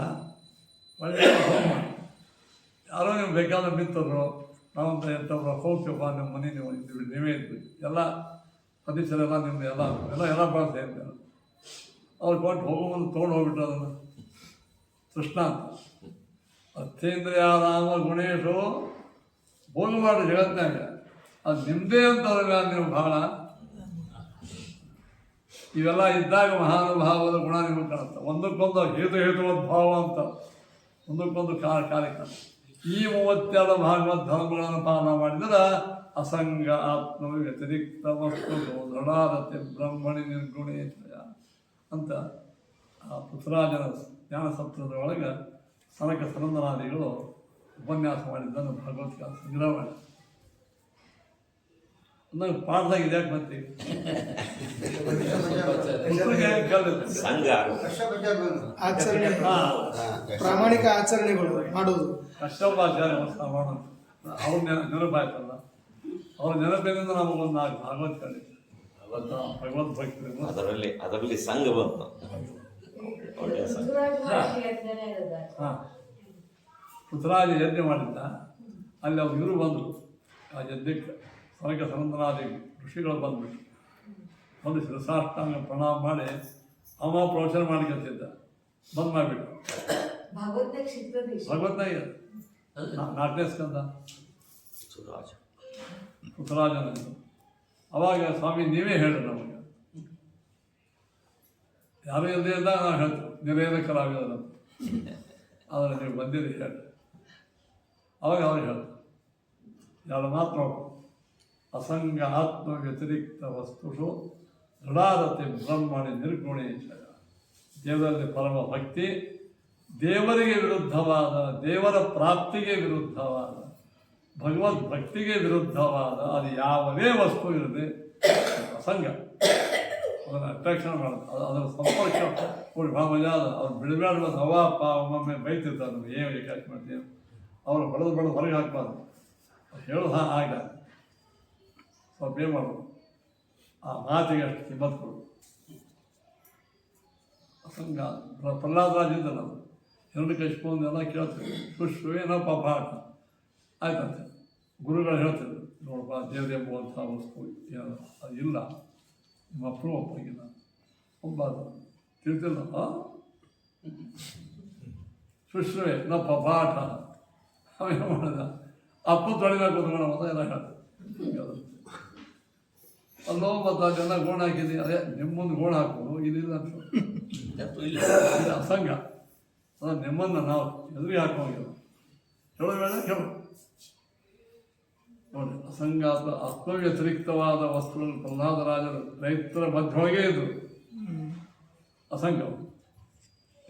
ಒಳ್ಳೆಯ ಭೋಗ ಮಾಡಿ. ಯಾರೋ ನೀವು ಬೇಕಾದ್ರೆ ನಿಂತರು ನಾವಂತ ಎಂಥವ್ರು ಹೋಗ್ತೀವಪ್ಪ ನಿಮ್ಮ ಮನೆ ನೀವು ಇದ್ದೀವಿ, ನೀವೇ ಇದ್ವಿ, ಎಲ್ಲ ಸದಸ್ಯರೆಲ್ಲ ನಿಮ್ಮದು ಎಲ್ಲ ಬಳಸ್ತಾ ಇದ್ದಾರೆ. ಅವ್ರು ಕೊಟ್ಟು ಹೋಗುವಂದು ತೊಗೊಂಡು ಹೋಗ್ಬಿಟ್ರೆ ಅದನ್ನು ತೃಷ್ಣ ಅಂತ. ಅರ್ಥೇಂದ್ರಿಯ ರಾಮ ಗುಣೇಶು ಭೋಗ ಮಾಡಿ ಜಗತ್ತಿನಾಗ ಅದು ನಿಮ್ಮದೇ ಅಂತಂದ್ರೆ ನೀವು ಭಾಳ ಇವೆಲ್ಲ ಇದ್ದಾಗ ಮಹಾನುಭಾವದ ಗುಣ ನಿಮಗೆ ಕಾಣುತ್ತೆ. ಒಂದಕ್ಕೊಂದು ಹೇತುವದ್ಭಾವ ಅಂತ ಒಂದಕ್ಕೊಂದು ಕಾರ್ಯಕ್ರಮ. ಈ 32 ಭಾಗವತ್ ಧರ್ಮಗಳನ್ನು ಪಾಲನ ಮಾಡಿದರೆ ಅಸಂಗ ಆತ್ಮ ವ್ಯತಿರಿಕ್ತ ವಸ್ತು ದೃಢಾರತೆ ಬ್ರಹ್ಮಣಿ ನಿರ್ಗುಣೇಶ್ವರ ಅಂತ ಆ ಪೃಥ್ವಿರಾಜನ ಜ್ಞಾನ ಸಪ್ತದೊಳಗೆ ಸನಕ ಸನಂದನಾದಿಗಳು ಉಪನ್ಯಾಸ ಮಾಡಿದ್ದನ್ನು ಭಗವದ್ಗೀತಾ ಸಂಗ್ರಹ ಮಾಡಿ. ನಂಗೆ ಪಾಠದಾಗ ಇದ್ಯಾಕೆ ಮತ್ತೆ ಸಂಘ ಆಚರಣೆ ಪ್ರಾಮಾಣಿಕ ಆಚರಣೆಗಳು ಮಾಡೋದು ಕಷ್ಟಪಾಚಾರ್ಯ ಮಾಡೋದು ಅವ್ರ ನೆನಪಾಯ್ತಲ್ಲ ಅವ್ರ ನೆನಪಿನಿಂದ ನಮಗೊಂದು ನಾಲ್ಕು ಭಾಗವತ್ ಕಡೆ ಭಗವದ್ ಭಕ್ತಿ ಅದರಲ್ಲಿ ಸಂಘ ಬಂತು. ಒಳ್ಳೆಯ ಸಂಘ. ಹಾಂ ಪೃಥ್ವಿರಾಜ ಯಜ್ಞ ಮಾಡಿದ್ದ. ಅಲ್ಲಿ ಅವ್ರು ಇವರು ಬಂದರು ಆ ಯಜ್ಞಕ್ಕೆ. ಸ್ವರ್ಗ ಸನಂದನಾದಿ ಋಷಿಗಳು ಬಂದ್ಬಿಟ್ಟು ಒಂದು ಶಿರಸಾಷ್ಟಾಂಗ ಪ್ರಣಾಮ ಮಾಡಿ ಅವ ಪ್ರವಚನ ಮಾಡಿಕಂತಿದ್ದ. ಬಂದ್ ಮಾಡಿಬಿಟ್ಟು ಭಗವತ್ನಾಗ 4ನೇ ಸ್ಕಂದ ಪೃಥ್ವಿರಾಜನಂದು. ಅವಾಗ ಸ್ವಾಮಿ ನೀವೇ ಹೇಳಿ ನಮಗೆ, ಯಾರು ಇಲ್ಲದೆ ಇದ್ದಾಗ ನಾವು ಹೇಳ್ತೀವಿ ನಿವೇದಕರಾಗೋದು, ಆದರೆ ನೀವು ಬಂದಿರಿ ಹೇಳಿ. ಅವಾಗ ಅವ್ರು ಹೇಳ್ತಾರೆ ಎರಡು ಮಾತು ನೋಡ್ಕೊ. ಅಸಂಗ ಆತ್ಮ ವ್ಯತಿರಿಕ್ತ ವಸ್ತುಷು ದೃಢಾರತೆ ಬ್ರಹ್ಮಣಿ ನಿರ್ಗುಣೇಶ್ವರ. ದೇವರಲ್ಲಿ ಪರಮ ಭಕ್ತಿ, ದೇವರಿಗೆ ವಿರುದ್ಧವಾದ, ದೇವರ ಪ್ರಾಪ್ತಿಗೆ ವಿರುದ್ಧವಾದ, ಭಗವದ್ ಭಕ್ತಿಗೆ ವಿರುದ್ಧವಾದ ಅದು ಯಾವುದೇ ವಸ್ತು ಇರದೆ ಅಸಂಗ. ಅದನ್ನು ಅಟ್ರಾಕ್ಷನ್ ಮಾಡೋದು, ಅದರ ಸಂಪರ್ಕ ನೋಡಿ ಭಾಳ ಮಜಾ ಅದ. ಅವ್ರು ಬಿಡಬೇಡ ಅವ್ವ ಅಪ್ಪ ಒಮ್ಮೊಮ್ಮೆ ಬೈತಿರ್ತಾರೆ ನಮ್ಗೆ, ಏನು ಏಕಾಚ್ ಮಾಡ್ತೀವಿ, ಅವ್ರು ಹೊಡೆದು ಹೊರಗೆ ಹಾಕ್ಬಾರ್ದು. ಹೇಳೋದು ಆಗ ಸ್ವಲ್ಪ ಏನು ಮಾಡೋದು, ಆ ಮಾತಿಗೆ ಅಷ್ಟು ಕಿಮ್ಮತ್ತು ಕೊಡೋದು. ಅಸಂಗ ಪ್ರಹ್ಲಾದರಾಜ ಇದ್ದಲ್ಲ, ಹಿರಣ್ಯಕಶಿಪುವನ್ನೆಲ್ಲ ಕೇಳ್ತೀವಿ, ಶುಶ್ರುವೇನೋ ಪಾಠ ಆಯ್ತಂತೆ. ಗುರುಗಳು ಹೇಳ್ತಿದ್ರು, ನೋಡಪ್ಪ ದೇವ್ರು ಎಂಬುವಂಥ ವಸ್ತು ಏನು ಅದು ಇಲ್ಲ, ನಿಮ್ಮ ಅಪ್ಪನೂ ಒಬ್ಬಾಗಿಲ್ಲ, ಒಬ್ಬ ತಿಳ್ತಿಲ್ಲ. ಶುಶ್ರುವೆ ನಪ್ಪ ಪಾಠ ಅವೇನು ಮಾಡಿದ, ಅಪ್ಪ ತೊಳಿದಾಗ ಕೂತ್ಕೊಂಡು ಅಂತ ಎಲ್ಲ ಹೇಳ್ತಾರೆ. ಅಲ್ಲೋ ಮತ್ತು ಅದೆಲ್ಲ ಗೋಣ ಹಾಕಿದ್ವಿ, ಅದೇ ನಿಮ್ಮ ಮುಂದೆ ಗೋಣ ಹಾಕೋದು ಇದಿಲ್ಲ ಅಂತ ಅಸಂಗ. ಅದ ನಿಮ್ಮನ್ನು ನಾವು ಎದುರಿಗೆ ಹಾಕೋಂಗಿಲ್ಲ, ಹೇಳೋದು ಬೇಡ ಹೇಳು ನೋಡಿ. ಅಸಂಗ ಆತ್ಮವ್ಯತಿರಿಕ್ತವಾದ ವಸ್ತುಗಳು ಪ್ರಹ್ಲಾದರಾಜರು ರೈತರ ಮಧ್ಯವಾಗೇ ಇದ್ರು. ಅಸಂಗ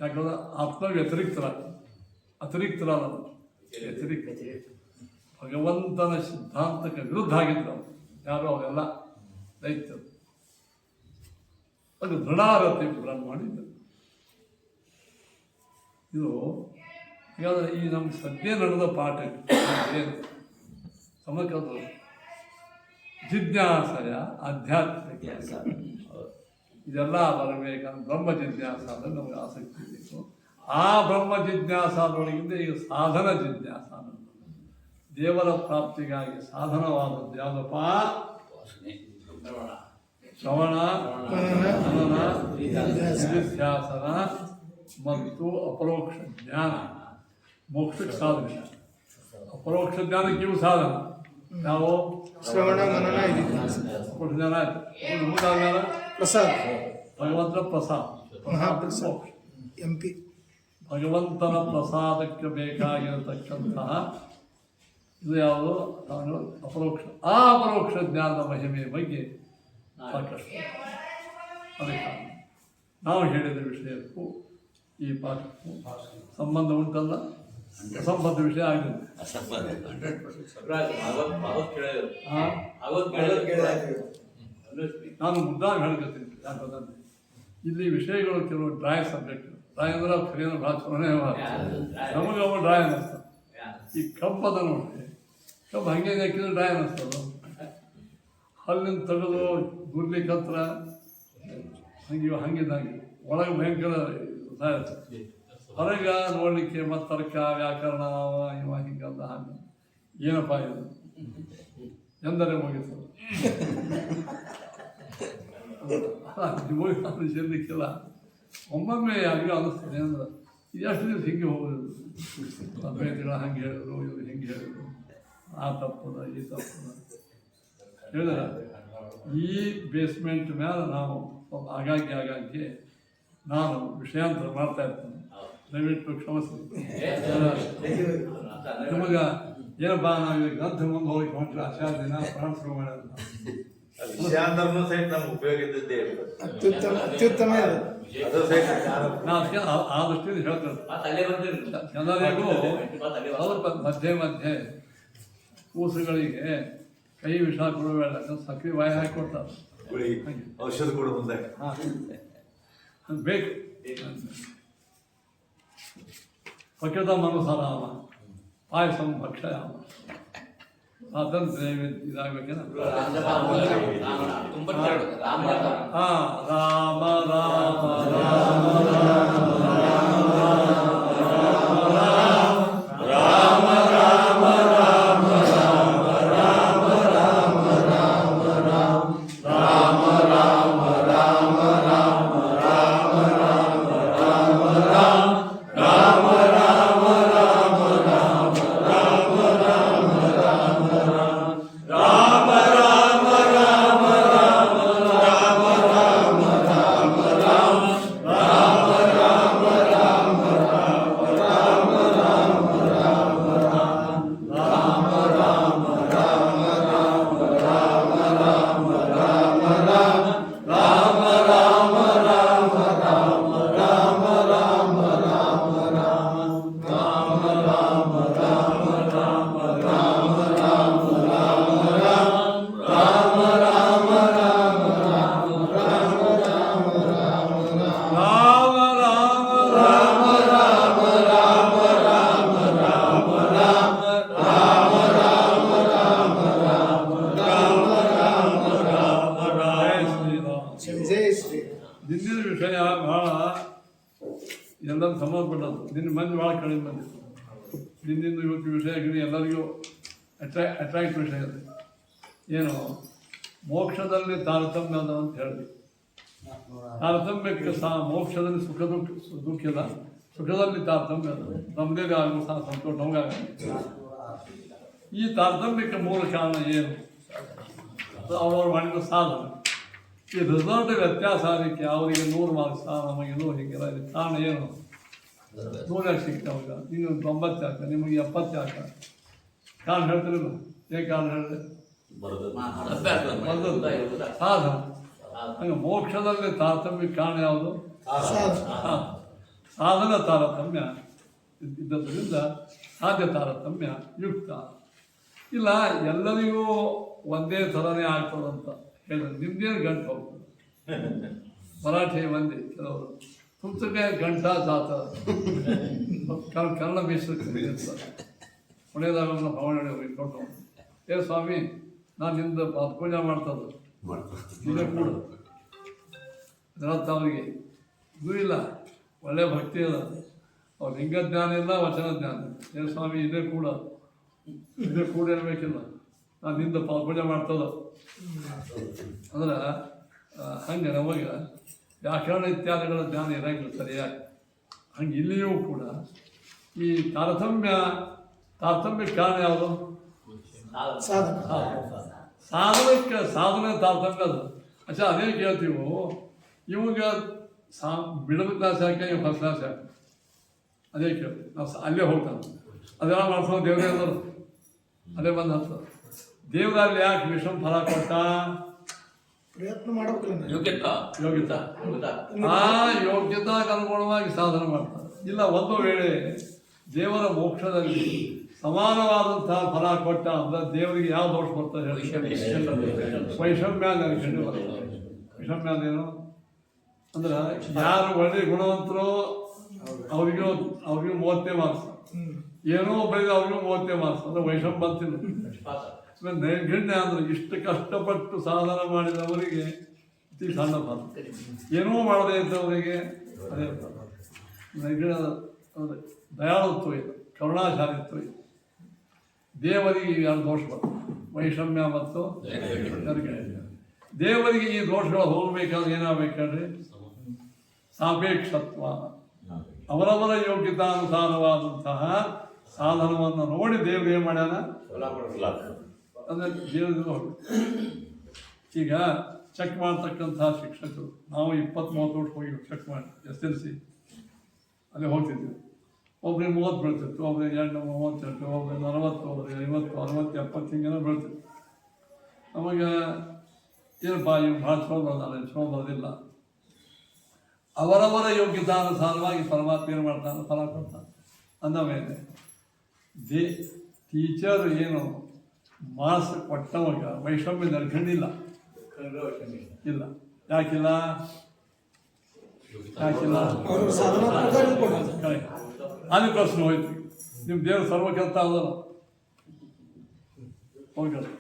ಯಾಕಂದ್ರೆ ಅತಿರಿಕ್ತರಾದ ವ್ಯತಿರಿಕ್ತ ಭಗವಂತನ ಸಿದ್ಧಾಂತಕ್ಕೆ ವಿರುದ್ಧ ಆಗಿದ್ರು ಯಾರು ಅವರೆಲ್ಲ ರೈತರು. ಅದು ದೃಢಾರತಿ ಮಾಡಿದ್ದರು. ಇದು ಹಾಗಾದರೆ ಈ ನಮ್ಮ ಸದ್ಯ ನಡೆದ ಪಾಠ ಏನು ಸಮಕದ ಜಿಜ್ಞಾಸಯ ಆಧ್ಯಾತ್ಮಿಕ ಇದೆಲ್ಲ ಬರಬೇಕಂದ್ರೆ ಬ್ರಹ್ಮ ಜಿಜ್ಞಾಸ ಅಂದರೆ ನಮಗೆ ಆಸಕ್ತಿ ಬೇಕು. ಆ ಬ್ರಹ್ಮ ಜಿಜ್ಞಾಸದೊಳಗಿಂದ ಈಗ ಸಾಧನ ಜಿಜ್ಞಾಸ, ದೇವರ ಪ್ರಾಪ್ತಿಗಾಗಿ ಸಾಧನವಾದದ್ದು ಯಾವುದಪ್ಪ? ಶ್ರವಣ, ಮನನ, ನಿಧಿಧ್ಯಾಸನ ಮತ್ತು ಅಪರೋಕ್ಷ ಜ್ಞಾನ. ಮೋಕ್ಷಕ್ಕೆ ಸಾಧನ, ಅಪರೋಕ್ಷ ಜ್ಞಾನಕ್ಕೆ ಇವು ಸಾಧನ. ನಾವು ಶ್ರವಣ, ಮನನ, ಅಪರೋಕ್ಷ ಜ್ಞಾನ ಆಯ್ತು. ಪ್ರಸಾದ್, ಭಗವಂತನ ಪ್ರಸಾದ, ಮಹಾಪ್ರಸಾದ್, MP. ಭಗವಂತನ ಪ್ರಸಾದಕ್ಕೆ ಬೇಕಾಗಿರತಕ್ಕಂತಹ ಇದು ಯಾವುದು? ಅಪರೋಕ್ಷ. ಆ ಅಪರೋಕ್ಷ ಜ್ಞಾನದ ಮಹಿಮೆಯ ಬಗ್ಗೆ ಸಾಕಷ್ಟು ಅದಕ್ಕೆ ನಾವು ಹೇಳಿದ ವಿಷಯಕ್ಕೂ ಈ ಪಾಠಕ್ಕೂ ಸಂಬಂಧ ಉಂಟಲ್ಲ, ಅಸಂಬದ್ಧ ವಿಷಯ ಆಗಿದೆ. ನಾನು ಮುದ್ದಾಗಿ ಹೇಳ್ಕೊತೀನಿ. ಯಾಕಂದ್ರೆ ಇಲ್ಲಿ ವಿಷಯಗಳು ಕೆಲವು ಡ್ರಾಯ್ ಸಬ್ಜೆಕ್ಟ್. ಡ್ರಾಯ್ ಅಂದ್ರೆ ಕಲಿಯೋದು ಭಾಳ ಚಲೋನೇ ನಮಗೆ ಅವ ಡ್ರಾಯ್ ಅನ್ನಿಸ್ತದೆ. ಈ ಕಬ್ಬದ ನೋಡ್ರಿ, ಕಬ್ಬು ಹಂಗೆ ಹಾಕಿದ್ರೆ ಡ್ರಾಯ್ ಅನ್ನಿಸ್ತದೆ. ಹಲ್ಲಿನ ತೆಗೆದು ಗುರ್ಲಿಕ್ಕೆ ಹತ್ರ ಹಂಗಿದ್ದಂಗೆ ಒಳಗೆ ಭಯಂಕರ ಹೊರಗೆ ನೋಡಲಿಕ್ಕೆ ಮತ್ತು ತರ್ಕ ವ್ಯಾಕರಣ ಇವ ಹಿಂಗಲ್ಲ ಹಂಗೆ ಏನಪ್ಪ ಇದು ಎಂದರೆ ಮುಗಿತು ಸೇರ್ಲಿಕ್ಕಿಲ್ಲ. ಒಮ್ಮೊಮ್ಮೆ ಯಾರಿಗೂ ಅನ್ನಿಸ್ತದೆ ಅಂದ್ರೆ ಎಷ್ಟು ದಿವಸ ಹಿಂಗೆ ಹೋಗೋದು, ಅದ್ವೈತಗಳು ಹಂಗೆ ಹೇಳಿದ್ರು, ಇವರು ಹಿಂಗೆ ಹೇಳಿದ್ರು, ಆ ತಪ್ಪದ ಈ ತಪ್ಪದ ಹೇಳಿದ್ರೆ ಈ ಬೇಸ್ಮೆಂಟ್ ಮೇಲೆ ನಾವು ಆಗಾಗ್ಗೆ ನಾನು ವಿಷಯಾಂತರ ಮಾಡ್ತಾ ಇರ್ತೇನೆ. ದಯವಿಟ್ಟು ಕ್ಷಮಿಸಿ. ನಿಮಗೆ ಏನಪ್ಪ ನಾವು ಈಗ ಗ್ರಂಥ ಮುಂದೆ ಹೋಗಿ ಹೊಂಟ್ರೆ ಆಚಾರ ದಿನ ಪ್ರಾಣ ಶುರು ಮಾಡೋದು ಅತ್ಯುತ್ತಮ ನಾವು ಆ ದೃಷ್ಟಿಯಿಂದ ಹೇಳ್ತೇವೆ. ಜನರಿಗೂ ಅವ್ರ ಮಧ್ಯೆ ಕೂಸುಗಳಿಗೆ ಕೈ ವಿಷ ಕೊಡಬೇಡ, ಸಕ್ಕರೆ ಬಾಯಿ ಹಾಕಿ ಕೊಡ್ತಾರೆ. ಔಷಧ ಕೊಡು ಮುಂದೆ. ಅದು ಬೇಕು. ಪಕ್ಯದ ಮನಸರಾಮ ಪಾಯಸಂ ಭಕ್ಷಯಾಮ ಸ್ವಾತಂತ್ರ್ಯ ಇದಾಗಬೇಕೇನ. ರಾಮ ರಾಮ ದಿನದ ವಿಷಯ ಭಾಳ ಎಲ್ಲರೂ ಸಂಬಂಧಪಟ್ಟದ್ದು. ನಿನ್ನ ಮಂದಿ ಭಾಳ ಕಡಿಮೆ ಬಂದಿತ್ತು. ದಿನದಿಂದ ಇವತ್ತು ವಿಷಯ ಎಲ್ಲರಿಗೂ ಅಟ್ರಾಕ್ಟ್ ವಿಷಯ ಇದೆ. ಏನು ಮೋಕ್ಷದಲ್ಲಿ ತಾರತಮ್ಯ ಅದ ಅಂತ ಹೇಳಿದ್ವಿ. ತಾರತಮ್ಯಕ್ಕೆ ಮೋಕ್ಷದಲ್ಲಿ ಸುಖ ದುಃಖ ಇಲ್ಲ, ಸುಖದಲ್ಲಿ ತಾರತಮ್ಯ ಅದ. ನಮ್ಮದೇ ಆಗೋ ಸಂತೋಷ ನಮಗಾಗ. ಈ ತಾರತಮ್ಯಕ್ಕೆ ಮೂಲ ಕಾರಣ ಏನು? ಅವ್ರವ್ರು ಮಾಡಿದ ಸಾಧನ. ಈ ರಿಸಲ್ಟ್ ವ್ಯತ್ಯಾಸ ಆಗಲಿಕ್ಕೆ ಅವರಿಗೆ 100 ಮಾರ್ಕ್ಸ್, ನಮಗೆ 100 ಹೀಗೆಲ್ಲ ಇದೆ. ಕಾರಣ ಏನು? 100 ಯಾಕೆ ಸಿಗ್ತಾ ಅವಾಗ? ನೀವು 90 ಯಾಕೆ, ನಿಮಗೆ 70 ಯಾಕೆ? ಕಾರಣ ಹೇಳ್ತಿರಲಿಲ್ಲ. ಏನು ಕಾರಣ ಹೇಳಿದೆ? ಸಾಧನ. ಹಂಗೆ ಮೋಕ್ಷದಲ್ಲಿ ತಾರತಮ್ಯ ಕಾರಣ ಯಾವುದು? ಸಾಧನ ತಾರತಮ್ಯ ಇದ್ದದ್ರಿಂದ ಸಾಧ್ಯ ತಾರತಮ್ಯ ಯುಕ್ತ. ಇಲ್ಲ ಎಲ್ಲರಿಗೂ ಒಂದೇ ಥರನೇ ಆಗ್ತದಂತ ಹೇಳಿದ್ರೆ ನಿಮ್ದೇನು ಗಂಟು ಹೋಗ್ತದೆ. ಮರಾಠಿ ಮಂದಿ ಕೆಲವರು ಪುಸ್ತಕ ಗಂಟಾ ಜಾತ ಕನ್ನಡ ಮೀಸಲಿರ್ತಾರೆ. ಪುಣ್ಯದಾಗ ಭವನ ಕೊಟ್ಟು, ಏ ಸ್ವಾಮಿ ನಾನು ನಿಮ್ದು ಪೂಜೆ ಮಾಡ್ತದ್ದು ಇದೇ ಕೂಡ ಅದರತ್ತ ಅವರಿಗೆ ಇದು ಇಲ್ಲ, ಒಳ್ಳೆಯ ಭಕ್ತಿ ಅದ. ಅವ್ರು ಲಿಂಗ ಜ್ಞಾನ ಇಲ್ಲ, ವಚನ ಜ್ಞಾನ. ಏ ಸ್ವಾಮಿ ಇದೇ ಕೂಡ ಇರಬೇಕಿಲ್ಲ, ನಾನು ನಿಂದ ಪೂಜೆ ಮಾಡ್ತದ ಅಂದ್ರೆ ಹಂಗೆ ನಮಗೆ ವ್ಯಾಕರಣ ಇತ್ಯಾದಿಗಳ ಜ್ಞಾನ ಇರಂಗಿಲ್ಲ ಸರಿಯಾಗಿ. ಹಂಗೆ ಇಲ್ಲಿಯೂ ಕೂಡ ಈ ತಾರತಮ್ಯ ಕಾರಣ ಯಾವುದು? ಸಾಧನಕ್ಕೆ ಸಾಧನೆ ತಾರತಮ್ಯ ಅದು. ಅಚ್ಚಾ ಅದೇ ಕೇಳ್ತೀವಿ. ಇವಾಗ ಮಿಡಲ್ ಕ್ಲಾಸ್ ಯಾಕೆ, ಇವಾಗ ಫಸ್ಟ್ ಕ್ಲಾಸ್ ಯಾಕೆ? ಅದೇ ಕೇಳ್ತೀವಿ ನಾವು. ಅಲ್ಲೇ ಹೋಗ್ತಾನೆ ಅದೆಲ್ಲ ಮಾಡ್ಸೋ ದೇವರೇ ಅಂದರು. ಅದೇ ಬಂದು ಹತ್ತದ ದೇವರಲ್ಲಿ ಯಾಕೆ ವಿಷಮ ಫಲ ಕೊಟ್ಟ? ಪ್ರಯತ್ನ ಮಾಡಬೇಕಲ್ಲ, ಯೋಗ್ಯತಾ. ಆ ಯೋಗ್ಯತಾಗೆ ಅನುಗುಣವಾಗಿ ಸಾಧನೆ ಮಾಡ್ತಾರೆ. ಇಲ್ಲ ಒಂದು ವೇಳೆ ದೇವರ ಮೋಕ್ಷದಲ್ಲಿ ಸಮಾನವಾದಂತಹ ಫಲ ಕೊಟ್ಟ ಅಂದ್ರೆ ದೇವರಿಗೆ ಯಾವ ದೋಷ ಬರ್ತದೆ ಹೇಳಿ? ವೈಷಮ್ಯ ನೆನಕೊಂಡು ಬರ್ತದೆ. ವೈಷಮ್ಯ ಅಂದೇನು ಅಂದ್ರೆ ಯಾರು ಒಳ್ಳೆ ಗುಣವಂತರು ಅವ್ರಿಗೂ 30 ಮಾರ್ಕ್ಸ್, ಏನೋ ಬೈದು ಅವ್ರಿಗೂ 30 ಮಾರ್ಕ್ಸ್ ಅಂದ್ರೆ ವೈಷಮ್ಯ ಬಂತಿಲ್ಲ. ನೈರ್ಗಣ್ಯ ಅಂದ್ರೆ ಇಷ್ಟು ಕಷ್ಟಪಟ್ಟು ಸಾಧನ ಮಾಡಿದವರಿಗೆ ಅತಿ ಸಣ್ಣ ಫಲ, ಏನೂ ಮಾಡದೇ ಇದ್ದವರಿಗೆ ಅದೇ ಫಲ. ನೈರ್ಗಣ್ಯ ಅಂದರೆ ದಯಾಳುತ್ವ ಇದೆ, ಕರುಣಾಶಾಲಿತ್ವ ಇದೆ. ದೇವರಿಗೆ ಎರಡು ದೋಷ ಬರ್ತದೆ, ವೈಷಮ್ಯ ಮತ್ತು ನೈರ್ಗಣ್ಯ. ದೇವರಿಗೆ ಈ ದೋಷಗಳು ಹೋಗಬೇಕಾದ್ರೆ ಏನಾಗಬೇಕಂದ್ರೆ ಸಾಪೇಕ್ಷತ್ವ, ಅವರವರ ಯೋಗ್ಯತಾನುಸಾರವಾದಂತಹ ಸಾಧನವನ್ನು ನೋಡಿ ದೇವರು ಏನು ಮಾಡ್ಯಾನ ಅಂದರೆ ದೇವರಿಂದ ಹೋಗಿ. ಈಗ ಚೆಕ್ ಮಾಡ್ತಕ್ಕಂತಹ ಶಿಕ್ಷಕರು ನಾವು 20-30 ವರ್ಷ ಹೋಗಿ ಚೆಕ್ ಮಾಡಿ SLC ಅಲ್ಲಿ ಹೋಗ್ತಿದ್ವಿ. ಒಬ್ರಿಗೆ 30 ಬೀಳ್ತಿತ್ತು, ಒಬ್ರಿಗೆ 38, ಒಬ್ರಿಗೆ 40, ಒಬ್ರಿಗೆ 50, 60, 70 ಹಿಂಗೆಲ್ಲ ಬೀಳ್ತಿತ್ತು. ನಮಗೆ ಏನಪ್ಪ ಇವ್ರು ಭಾಳ ಚಲೋ ಬರ್ದಾನೆ, ಚಲೋ ಬರೋದಿಲ್ಲ. ಅವರವರ ಯೋಗ್ಯತಾನುಸಾರವಾಗಿ ಪರಮಾತ್ಮ ಏನು ಮಾಡ್ತಾನೆ, ಫಲ ಕೊಡ್ತಾನೆ. ಅಂದ ಮೇಲೆ ಟೀಚರ್ ಏನು ಮಾನಸ ಕೊಟ್ಟವಾಗ ವೈಷಮ್ಯ ನಡ್ಕೊಂಡಿಲ್ಲ ಇಲ್ಲ. ಯಾಕಿಲ್ಲ? ಅವ್ರ ಸಾಧನಾತ್ಮಕ ಕೊಡೋದು. ಅಲ್ಲಿ ಪ್ರಶ್ನೆ ಹೋಯ್ತು. ನಿಮ್ಮ ದೇವರು ಸರ್ವಕರ್ತ ಅದಲ್ಲ, ಹೋಗ್ತಾರೆ.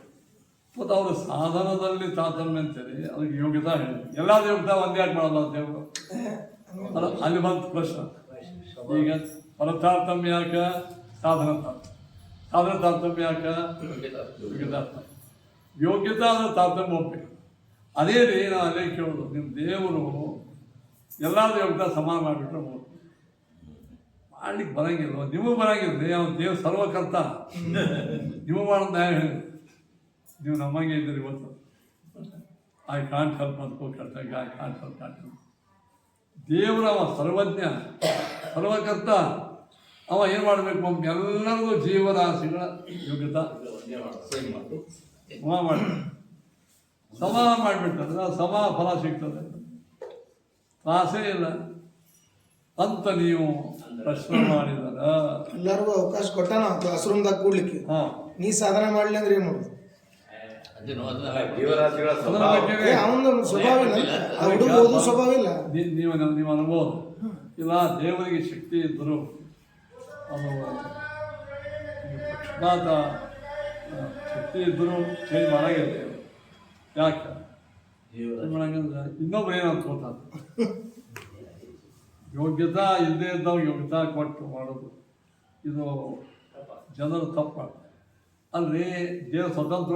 ಮತ್ತು ಅವರ ಸಾಧನದಲ್ಲಿ ತಾತಮ್ಯ ಅಂತೇಳಿ ಅದಕ್ಕೆ ಯೋಗ್ಯತಾ ಹೇಳಿ ಎಲ್ಲ ಯೋಗ್ಯತಾ ಒಂದೇ ಯಾಕೆ ಮಾಡಲ್ಲ ದೇವರು? ಅಲ್ಲ, ಅಲ್ಲಿ ಬಂತು ಪ್ರಶ್ನೆ. ಈಗ ಪರತಾರತಮ್ಯ ಯಾಕ? ಸಾಧನ ತಾರತಮ್ಯ ಯಾಕ? ಯೋಗ್ಯತಾ ಅಂದ್ರೆ ತಾರತಮ್ಯ ಹೋಗ್ಬೇಕು. ಅದೇ ರೀ ನಾವು ಅದೇ ಕೇಳೋದು, ನಿಮ್ಮ ದೇವರು ಎಲ್ಲಾದ್ರೂ ಯೋಗ್ಯತಾ ಸಮಾನ ಮಾಡಿಬಿಟ್ರೆ ಮಾಡ್ಲಿಕ್ಕೆ ಬರಂಗಿಲ್ಲ. ನೀವು ಬರಂಗಿಲ್ಲ, ಅವನು ದೇವ್ರು ಸರ್ವಕರ್ತ. ನೀವು ಮಾಡೋದು ನ್ಯಾಯ ಹೇಳಿ. ನೀವು ನಮ್ಮಂಗೆ ಇದ್ದೀರಿ ಇವತ್ತು. ಐ ಕಾಂಟ್ ಹೆಲ್ಪ್ ಅಂತ ಕರ್ತಾಗ ಐ ಕಾಂಟ್ ಹೆಲ್ಪ್. ದೇವರು ಅವ ಸರ್ವಜ್ಞ, ಸರ್ವಕರ್ತ. ಅವ ಏನು ಮಾಡಬೇಕು? ಎಲ್ಲರಿಗೂ ಜೀವರಾಶಿಗಳ ಯೋಗ್ಯತಾ ಸಮಾನ ಮಾಡಿಬಿಟ್ಟಂದ್ರೆ ಸಮ ಫಲ ಸಿಗ್ತದೆ. ತ್ರಾಸೇ ಇಲ್ಲ ಅಂತ ನೀವು ಪ್ರಶ್ನೆ ಮಾಡಿದಾರ. ಎಲ್ಲರಿಗೂ ಅವಕಾಶ ಕೊಟ್ಟಾನ ಕ್ಲಾಸ್ ರೂಮ್ದಾಗ ಕೂಡ್ಲಿಕ್ಕೆ. ನೀ ಸಾಧನೆ ಮಾಡ್ಲಿ ಅಂದ್ರೆ ಏನ್ ಮಾಡೋದು? ಅವನ ಸ್ವಭಾವ ಇಲ್ಲ, ಹುಡುಗ ಓದೋ ಸ್ವಭಾವ ಇಲ್ಲ. ನೀವು ಅನ್ಬೋದು ಇಲ್ಲ. ದೇವರಿಗೆ ಶಕ್ತಿ ಇದ್ದರು ಅದು ಪಕ್ಷಪಾತ ಶಕ್ತಿ ಇದ್ದರೂ ಚೇಂಜ್ ಮಾಡಾಗಿದೆ. ಯಾಕೆ ಮಾಡಂಗಂದ್ರೆ ಇನ್ನೊಬ್ರು ಏನಂತ ಗೊತ್ತಾಗ ಯೋಗ್ಯತಾ ಇಲ್ಲದೆ ಇದ್ದವ್ರು ಯೋಗ್ಯತಾ ಕೊಟ್ಟು ಮಾಡೋದು ಇದು ಜನರು ತಪ್ಪು. ಅಲ್ರಿ, ದೇವ್ರ ಸ್ವತಂತ್ರ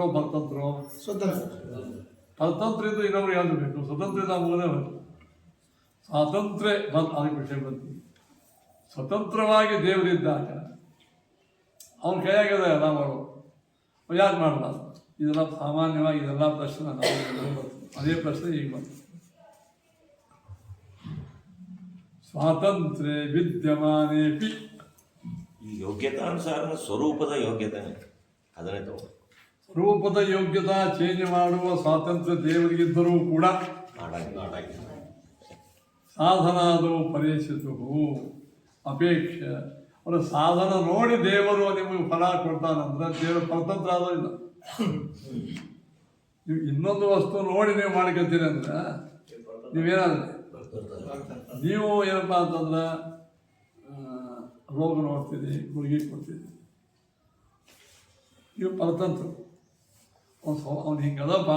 ಪರತಂತ್ರ ಇದ್ದು ಇನ್ನೊಬ್ರು ಯಾವುದು ಬೇಕು? ಸ್ವತಂತ್ರ ಇದ್ದ ಮುಗದೇ ಬಂತು. ಸ್ವಾತಂತ್ರ್ಯ ಬಂದು ಅದಕ್ಕೆ ವಿಷಯ ಬಂತು. ಸ್ವತಂತ್ರವಾಗಿ ದೇವರಿದ್ದಾಗ ಅವ್ನ ಕೈಯಾಗದ ಎಲ್ಲ ಮಾಡೋದು. ಯಾಕೆ ಮಾಡಲ್ಲ? ಇದೆಲ್ಲ ಸಾಮಾನ್ಯವಾಗಿ ಇದೆಲ್ಲ ಪ್ರಶ್ನೆ ನಾವು ಅದೇ ಪ್ರಶ್ನೆ ಈಗ ಬಂತು. ಸ್ವಾತಂತ್ರ್ಯ ವಿದ್ಯಮಾನೇಪಿ ಈ ಯೋಗ್ಯತಾನುಸಾರ ಸ್ವರೂಪದ ಯೋಗ್ಯತೆ ಅದನ್ನೇ ತಗೋ. ಸ್ವರೂಪದ ಯೋಗ್ಯತಾ ಚೇಂಜ್ ಮಾಡುವ ಸ್ವಾತಂತ್ರ್ಯ ದೇವರಿಗಿದ್ದರೂ ಕೂಡ ಸಾಧನಾದು ಪರೀಕ್ಷಿತು ಅಪೇಕ್ಷೆ. ಅವರ ಸಾಧನ ನೋಡಿ ದೇವರು ನಿಮಗೆ ಫಲ ಕೊಡ್ತಾನಂದ್ರೆ ದೇವರು ಪರತಂತ್ರ ಆಗೋದಿಲ್ಲ. ನೀವು ಇನ್ನೊಂದು ವಸ್ತು ನೋಡಿ ನೀವು ಮಾಡ್ಕೊತೀರಿ ಅಂದ್ರೆ ನೀವೇನಾದ್ರೆ ನೀವು ಏನಪ್ಪ ಅಂತಂದ್ರೆ ರೋಗ ನೋಡ್ತೀರಿ, ಗುಳಿಗೆ ಕೊಡ್ತೀರಿ, ನೀವು ಪರತಂತ್ರ. ಅವ್ನು ಹಿಂಗದಪ್ಪ,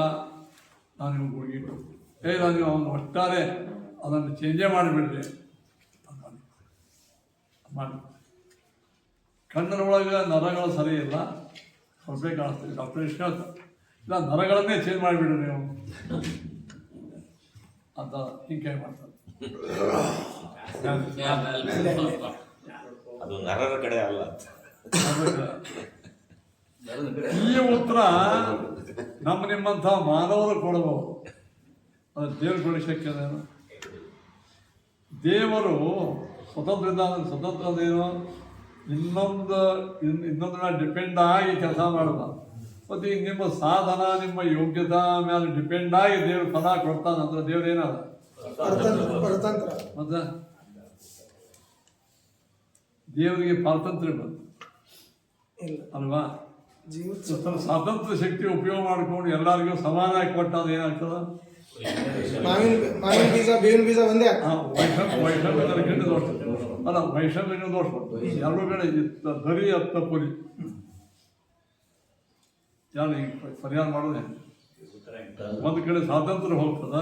ನಾನು ನಿಮ್ಗೆ ಗುಳಿಗೆ ಕೊಡ್ತೀನಿ. ನೀವು ಅವನು ಒಟ್ಟಾರೆ ಅದನ್ನು ಚೇಂಜೇ ಮಾಡಿಬಿಡ್ರಿ ಮಾಡಿ. ಕಣ್ಣಿನ ಒಳಗೆ ನರಗಳು ಸರಿ ಇಲ್ಲ, ಸ್ವಲ್ಪ ಕಾಣಿಸ್ತೀವಿ. ಡಾಕ್ಟರ್ ಎಷ್ಟು ಹೇಳ್ತಾರೆ, ಇಲ್ಲ ನರಗಳನ್ನೇ ಚೇಂಜ್ ಮಾಡಿಬಿಡ್ರಿ ನೀವು ಅಂತ ಹಿಂಗೆ ಮಾಡ್ತಾರೆ. ಅದು ನರರ ಕಡೆ ಅಲ್ಲ. ಈ ಉತ್ತರ ನಿಮ್ಮಂಥ ಮಾನವರು ಕೊಡಬಹುದು. ಅದು ದೇವರು ಕೊಡಿ ಶಕ್ಯ ಅದೇನು? ದೇವರು ಸ್ವತಂತ್ರ ಇದ್ದ. ಸ್ವತಂತ್ರ ಅದೇನು? ಇನ್ನೊಂದನ್ನ ಡಿಪೆಂಡ್ ಆಗಿ ಕೆಲಸ ಮಾಡಲ್ಲ. ಮತ್ತು ಈಗ ನಿಮ್ಮ ಸಾಧನ ನಿಮ್ಮ ಯೋಗ್ಯತಾ ಮೇಲೆ ಡಿಪೆಂಡ್ ಆಗಿ ದೇವ್ರು ಫಲ ಕೊಡ್ತಾನಂದ್ರೆ ದೇವ್ರು ಏನಲ್ಲ ಮತ್ತೆ ದೇವರಿಗೆ ಪಾರತಂತ್ರ್ಯ ಬಂತು ಅಲ್ವಾ? ಸ್ವಾತಂತ್ರ್ಯ ಶಕ್ತಿ ಉಪಯೋಗ ಮಾಡ್ಕೊಂಡು ಎಲ್ಲರಿಗೂ ಸಮಾನಾಗಿ ಕೊಟ್ಟಾಗ ಏನಾಗ್ತದ? ಮಾವಿನ ಬೀಜ ಬೇವಿನ ಬೀಜ ಒಂದೇ. ವೈಷಮ್ಯ ದೋಷ ಅಲ್ಲ, ವೈಷಮ್ಯ ದೋಷ ಎರಡು ಕಡೆ ಧರಿ ಹತ್ತ ಪುರಿ ಯಾರು ಈಗ ಪರಿಹಾರ ಮಾಡೋದೇ. ಒಂದು ಕಡೆ ಸ್ವಾತಂತ್ರ್ಯ ಹೋಗ್ತದ,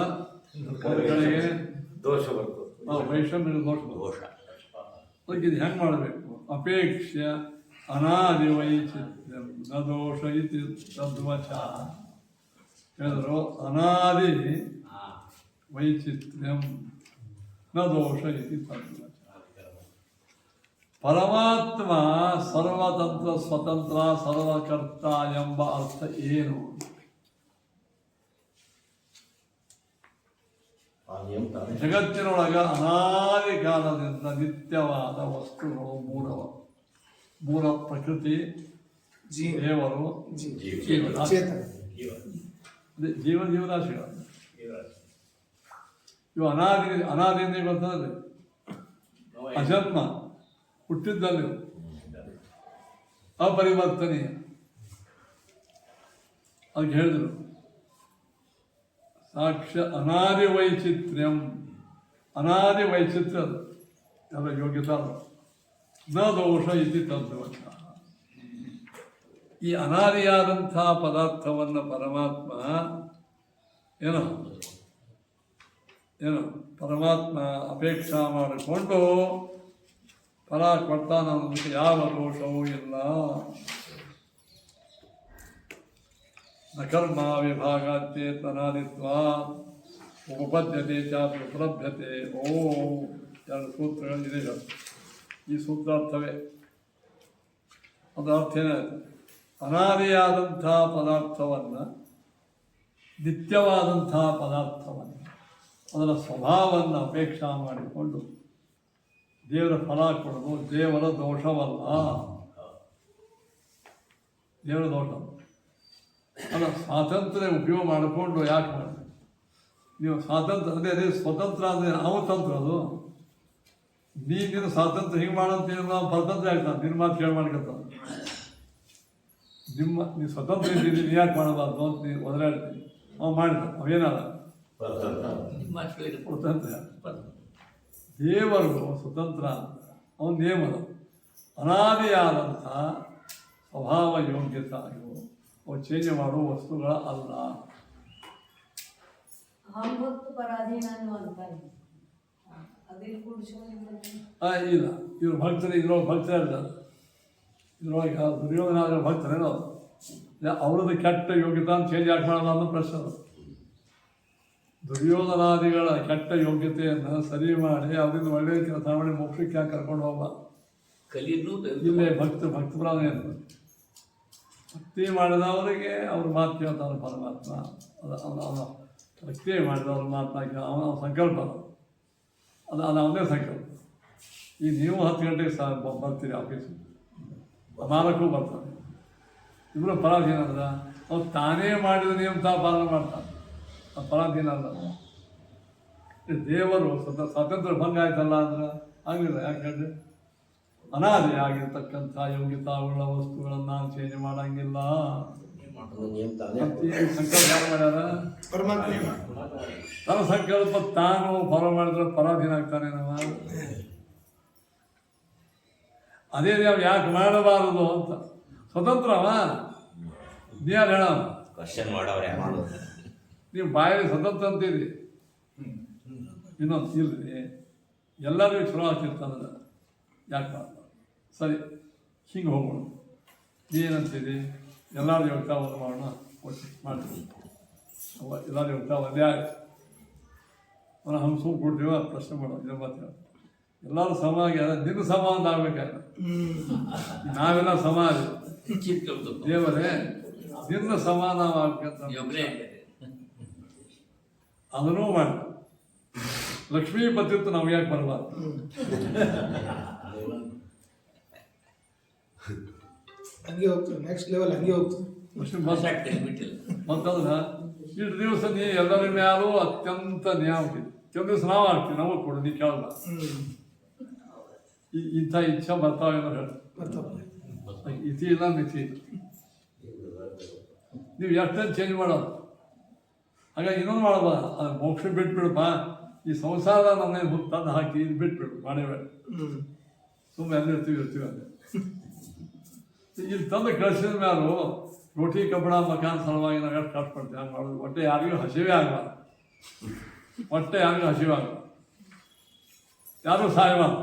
ಒಂದು ಕಡೆಗೆ ದೋಷ ಬರ್ತದೆ. ವೈಷಮ್ಯ ದೋಷ. ಅದಕ್ಕೆ ಇದು ಹೆಂಗೆ ಮಾಡಬೇಕು? ಅಪೇಕ್ಷೆ ಅನಾದಿ ವೈಚಿತ್ರ್ಯ ನ ದೋಷ ಇತಿ ತದ್ವಚ ಹೇಳಿದ್ರು. ಅನಾದಿ ವೈಚಿತ್ರ್ಯಂ ನ ದೋಷ ಇತಿ ತದ್ವಚ. ಪರಮಾತ್ಮ ಸರ್ವತಂತ್ರ ಸ್ವತಂತ್ರ ಸರ್ವಕರ್ತ ಎಂಬ ಅರ್ಥ ಏನು? ಜಗತ್ತಿನೊಳಗ ಅನಾದಿ ಕಾಲದಿಂದ ನಿತ್ಯವಾದ ವಸ್ತುಗಳು ಮೂಲ ಪ್ರಕೃತಿ, ದೇವರು, ಜೀವರಾಶಿಗಳು. ಇವು ಅನಾದಿಯಿಂದ ಬರ್ತದೆ. ಅಜನ್ಮ ಹುಟ್ಟಿದ್ದಲ್ಲಿ ಅಪರಿವರ್ತನೀಯ. ಅದಕ್ಕೆ ಹೇಳಿದರು ಸಾಕ್ಷ್ಯ ಅನಾದಿ ವೈಚಿತ್ರ್ಯಂ, ಅನಾದಿ ವೈಚಿತ್ರ್ಯ ಅದು ಎಲ್ಲ ಯೋಗ್ಯತಾ ನ ದೋಷ ಇತಿ ತದ್ವಚ. ಈ ಅನಾದಿಯಾದಂಥ ಪದಾರ್ಥವನ್ನು ಪರಮಾತ್ಮ ಏನು ಪರಮಾತ್ಮ ಅಪೇಕ್ಷಾ ಮಾಡಿಕೊಂಡು ಫಲ ಕೊಡ್ತಾನ ಅನ್ನೋದಕ್ಕೆ ಯಾವ ದೋಷವೂ ಇಲ್ಲ. ನ ಕರ್ಮ ವಿಭಾಗಾತ್ಯೇತನಾದಿತ್ವ ಉಪಪದ್ಯತೆ ಚಾಪಿ ಉಪಲಭ್ಯತೆ. ಎರಡು ಸೂತ್ರಗಳಿದೆ. ಈ ಸೂತ್ರಾರ್ಥವೇ ಅದರ ಅರ್ಥ ಏನಾಯಿತು? ಅನಾದಿಯಾದಂಥ ಪದಾರ್ಥವನ್ನು, ನಿತ್ಯವಾದಂಥ ಪದಾರ್ಥವನ್ನು, ಅದರ ಸ್ವಭಾವವನ್ನು ಅಪೇಕ್ಷಾ ಮಾಡಿಕೊಂಡು ದೇವರ ಫಲ ಕೊಡೋದು ದೇವರ ದೋಷವಲ್ಲ, ದೇವರ ದೋಷ ಅಲ್ಲ. ಸ್ವಾತಂತ್ರ್ಯ ಉಪಯೋಗ ಮಾಡಿಕೊಂಡು ಯಾಕೆ ಮಾಡಿ ನೀವು ಸ್ವಾತಂತ್ರ್ಯ ಅದೇ ಸ್ವತಂತ್ರ ಅಂದರೆ ನಾವು ತಂತ್ರ. ಅದು ನೀನು ಸ್ವಾತಂತ್ರ್ಯ ಹಿಂಗೆ ಮಾಡಂತೇಳಿ ನಾವು ಪರತಂತ್ರ ಆಗ್ತಾನೆ. ನಿನ್ನ ಮಾತು ಕೇಳಿ ಮಾಡ್ಕೊತಾನೆ. ನೀವು ಸ್ವತಂತ್ರ ಇದ್ದೀನಿ, ನೀ ಯಾಕೆ ಮಾಡಬಾರ್ದು ಅಂತ ನೀವು ಒದರಾಡ್ತೀನಿ. ಅವ ಮಾಡಿದ ಅವೇನಲ್ಲ ಸ್ವತಂತ್ರ. ದೇವರು ಸ್ವತಂತ್ರ, ಅವನ ನೇಮದ ಅನಾದಿಯಾದಂಥ ಸ್ವಭಾವ ಯೋಗ್ಯತೆ ಆಗಿವು. ಅವು ಚೇಂಜ್ ಮಾಡುವ ವಸ್ತುಗಳ ಅಲ್ಲ. ಇಲ್ಲ, ಇವ್ರು ಭಕ್ತರು ಇದ್ರೊಳಗೆ ಭಕ್ತರ ಇರ್ತಾರೆ. ಇದ್ರೊಳಗೆ ದುರ್ಯೋಧನ ಭಕ್ತರೇನೋ ಅವ್ರದ್ದು ಕೆಟ್ಟ ಯೋಗ್ಯತೆ ಚೇಂಜ್ ಯಾಕೆ ಮಾಡೋಣ ಅನ್ನೋ ಪ್ರಶ್ನೆ. ದುರ್ಯೋಧನಾದಿಗಳ ಕೆಟ್ಟ ಯೋಗ್ಯತೆಯನ್ನು ಸರಿ ಮಾಡಿ ಅದರಿಂದ ಒಳ್ಳೆಯ ಕೆಲಸ ಮಾಡಿ ಮೋಕ್ಷಕ್ಕೆ ಯಾಕೆ ಕರ್ಕೊಂಡು ಹೋಗ. ಇಲ್ಲೇ ಭಕ್ತಪ್ರಾಣ ಭಕ್ತಿ ಮಾಡಿದವರಿಗೆ ಅವ್ರ ಮಾತು ಕೇಳ್ತಾನೆ ಪರಮಾತ್ಮ. ಭಕ್ತಿ ಮಾಡಿದವ್ರ ಮಾತನಾಗಿ ಅವನ ಸಂಕಲ್ಪ ಅದು ಅವನೇ ಸಂಕಲ್ಪ. ಈಗ ನೀವು 10 ಗಂಟೆಗೆ ಬರ್ತೀರಿ ಆಫೀಸಿಗೆ, 4ಕ್ಕೂ ಬರ್ತಾನೆ. ಇಬ್ಬರು ಪರಾಧೀನ ಅಲ್ಲ. ಅವ್ರು ತಾನೇ ಮಾಡಿದ ನಿಯಮ ಪಾಲನೆ ಮಾಡ್ತಾನೆ. ಅದು ಪರಾಧೀನ ಅಲ್ಲ. ದೇವರು ಸ್ವಾತಂತ್ರ್ಯ ಭಂಗ ಆಯ್ತಲ್ಲ ಅಂದ್ರೆ ಆಗಿಲ್ಲ. ಯಾಕೆ ಹೇಳಿದ್ರೆ ಅನಾದಿ ಆಗಿರ್ತಕ್ಕಂಥ ಯೋಗ್ಯತಾವುಳ್ಳ ವಸ್ತುಗಳನ್ನು ನಾನು ಚೇಂಜ್ ಮಾಡಂಗಿಲ್ಲ. ಸಂಕಲ್ಪ ಯಾರು ಮಾಡ್ಯಾರ? ತನ್ನ ಸಂಕಲ್ಪ ತಾನು ಫಾಲೋ ಮಾಡಿದ್ರೆ ಪರಾಧೀನ ಆಗ್ತಾನೆ. ಅದೇ ನಾವು ಯಾಕೆ ಮಾಡಬಾರದು ಅಂತ ಸ್ವತಂತ್ರವ ನೀರು ಹೇಳ. ನೀವು ಬಾಯಲ್ಲಿ ಸ್ವತಂತ್ರ ಅಂತೀರಿ, ಇನ್ನೊಂದು ಇಲ್ರಿ. ಎಲ್ಲರಿಗೂ ಚಲೋ ಆಗ್ತಿರ್ತಾನದ. ಯಾಕೆ ಮಾಡಬಾರ್ದು? ಸರಿ, ಹಿಂಗೆ ಹೋಗೋಣ. ನೀನಂತೀರಿ ಎಲ್ಲರೂ ಯೋಗ್ಯತಾ ಒಂದು ಮಾಡೋಣ, ಮಾಡ್ತೀವಿ. ಎಲ್ಲರೂ ಯೋಗ್ಯತಾ ಒಂದೇ ಆಯ್ತು. ಅವನು ಹಂಸು ಕೊಡ್ತೀವ ಪ್ರಶ್ನೆ ಮಾಡೋದು. ಇದ್ರ ಮಾತ್ರ ಎಲ್ಲರೂ ಸಮಾಗಿ ಅದ. ನಿನ್ನ ಸಮಾನ ಆಗ್ಬೇಕಾಯ್ತು. ನಾವೆಲ್ಲ ಸಮಾಜ ದೇವರೇ ನಿನ್ನ ಸಮಾನವಾಗಬೇಕಂತ ಅದನ್ನೂ ಮಾಡಿ. ಲಕ್ಷ್ಮೀಪತಿ ಅಂತ ನಾವು ಯಾಕೆ ಬರಬಾರ್ದು? ಹಂಗೆ ಹೋಗ್ತೀವಿ, ನೆಕ್ಸ್ಟ್ ಲೆವೆಲ್ ಹಂಗೆ ಹೋಗ್ತೀವಿ. ಮತ್ತಂದ್ರೆ ಇಷ್ಟು ದಿವಸ ನೀ ಎಲ್ಲರ ಮ್ಯಾಲೂ ಅತ್ಯಂತ ನ್ಯಾಯ. ಕೆಲವು ದಿವಸ ನಾವು ಆಗ್ತೀವಿ, ನಮಗೆ ಕೊಡು, ನೀ ಕೇಳಲ್ಲ. ಇಂಥ ಇಚ್ಛೆ ಬರ್ತಾವೇನೋ ಹೇಳಿ. ಇತಿ ಇಲ್ಲ ಮಿತಿ ಇಲ್ಲ. ನೀವು ಎಷ್ಟೊಂದು ಚೇಂಜ್ ಮಾಡೋದು. ಹಾಗಾಗಿ ಇನ್ನೊಂದು ಮಾಡಬ, ಅದು ಮೋಕ್ಷ ಬಿಟ್ಬಿಡಪ್ಪ. ಈ ಸಂಸಾರ ನಮ್ಮನೆ ತಂದು ಹಾಕಿ ಇದು ಬಿಟ್ಬಿಡು, ಮಾಡೇಬೇಡ. ಸುಮ್ಮನೆ ಎಲ್ಲ ಇರ್ತೀವಿ ಅಲ್ಲೇ. ಇಲ್ಲಿ ತಂದು ಕಳಿಸಿದ ಮೇಲೂ ರೋಟಿ ಕಬ್ಬಣ ಮಕಾನ್ ಸಲುವಾಗಿ ನಾವು ಎಷ್ಟು ಕಷ್ಟಪಡ್ತೀವಿ. ಹಂಗೆ ಮಾಡೋದು ಹೊಟ್ಟೆ ಯಾರಿಗೂ ಹಸಿವೇ ಆಗಬಾರ್ದು. ಹೊಟ್ಟೆ ಯಾರಿಗೂ ಹಸಿವೆ ಆಗಬಾರ್ದು. ಯಾರೂ ಸಾಯಬಾರ್ದು.